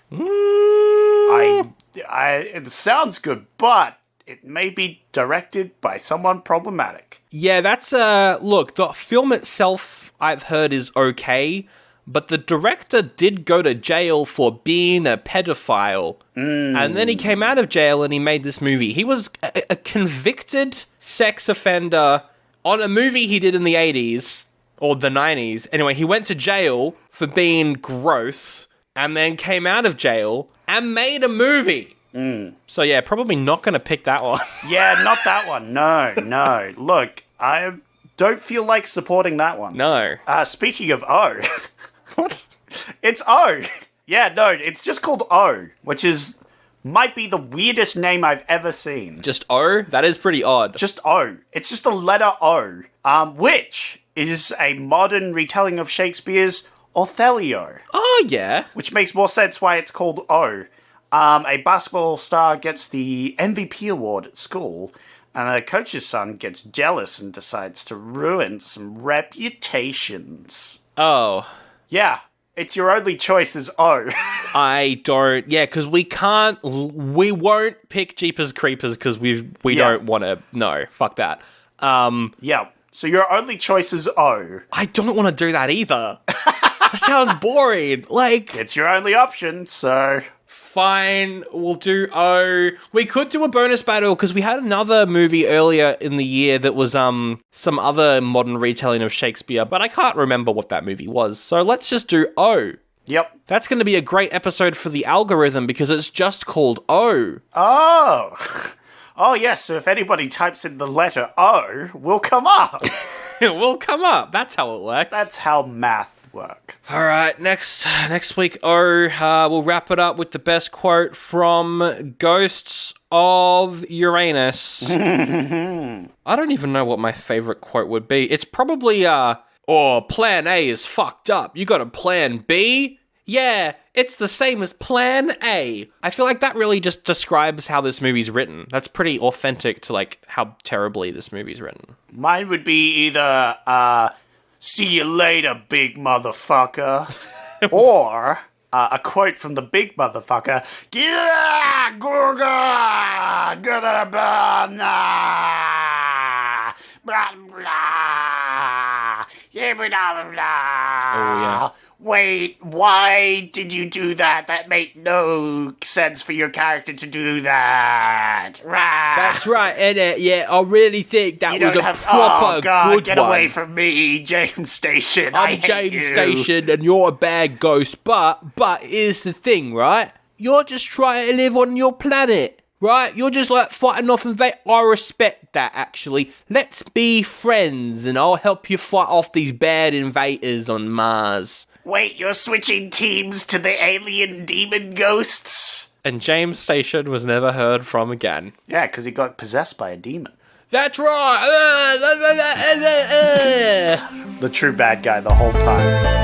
It sounds good, but it may be directed by someone problematic. Yeah, that's look, the film itself I've heard is okay, but the director did go to jail for being a pedophile. And then he came out of jail and he made this movie. He was a convicted sex offender on a movie he did in the 80s, or the 90s. Anyway, he went to jail for being gross, and then came out of jail and made a movie. So yeah, probably not going to pick that one. Yeah, not that one. No. Look, I don't feel like supporting that one. No. Speaking of O. What? It's O. Yeah, no, it's just called O, which might be the weirdest name I've ever seen. Just O? That is pretty odd. Just O. It's just the letter O, which is a modern retelling of Shakespeare's Othello. Oh, yeah. Which makes more sense why it's called O. A basketball star gets the MVP award at school, and a coach's son gets jealous and decides to ruin some reputations. Oh. Yeah. It's your only choice is O. I don't. Yeah, because we won't pick Jeepers Creepers because we don't want to. No, fuck that. Yeah. So your only choice is O. I don't want to do that either. That sounds boring. Like, It's your only option, so... fine, we'll do O. We could do a bonus battle because we had another movie earlier in the year that was some other modern retelling of Shakespeare, but I can't remember what that movie was. So let's just do O. Yep. That's going to be a great episode for the algorithm because it's just called O. Oh! Oh, yes, so if anybody types in the letter O, we'll come up. It will come up. That's how it works. That's how math work. All right, next week, we'll wrap it up with the best quote from Ghosts of Uranus. I don't even know what my favorite quote would be. It's probably, plan A is fucked up. You got a plan B? Yeah, it's the same as plan A. I feel like that really just describes how this movie's written. That's pretty authentic to, like, how terribly this movie's written. Mine would be either, see you later, big motherfucker, or a quote from the big motherfucker, yeah, Gorga, blah, blah, blah. Oh, yeah. Wait, why did you do that? That made no sense for your character to do that. That's right, innit? Yeah, I really think that was a proper oh God, good get one. away from me, James Station. I I'm hate James you. Station and you're a bad ghost, but here's the thing, right? You're just trying to live on your planet, right? You're just like fighting off invade. I respect that, actually. Let's be friends and I'll help you fight off these bad invaders on Mars. Wait, you're switching teams to the alien demon ghosts? And James Station was never heard from again. Yeah, because he got possessed by a demon. That's right! The true bad guy the whole time.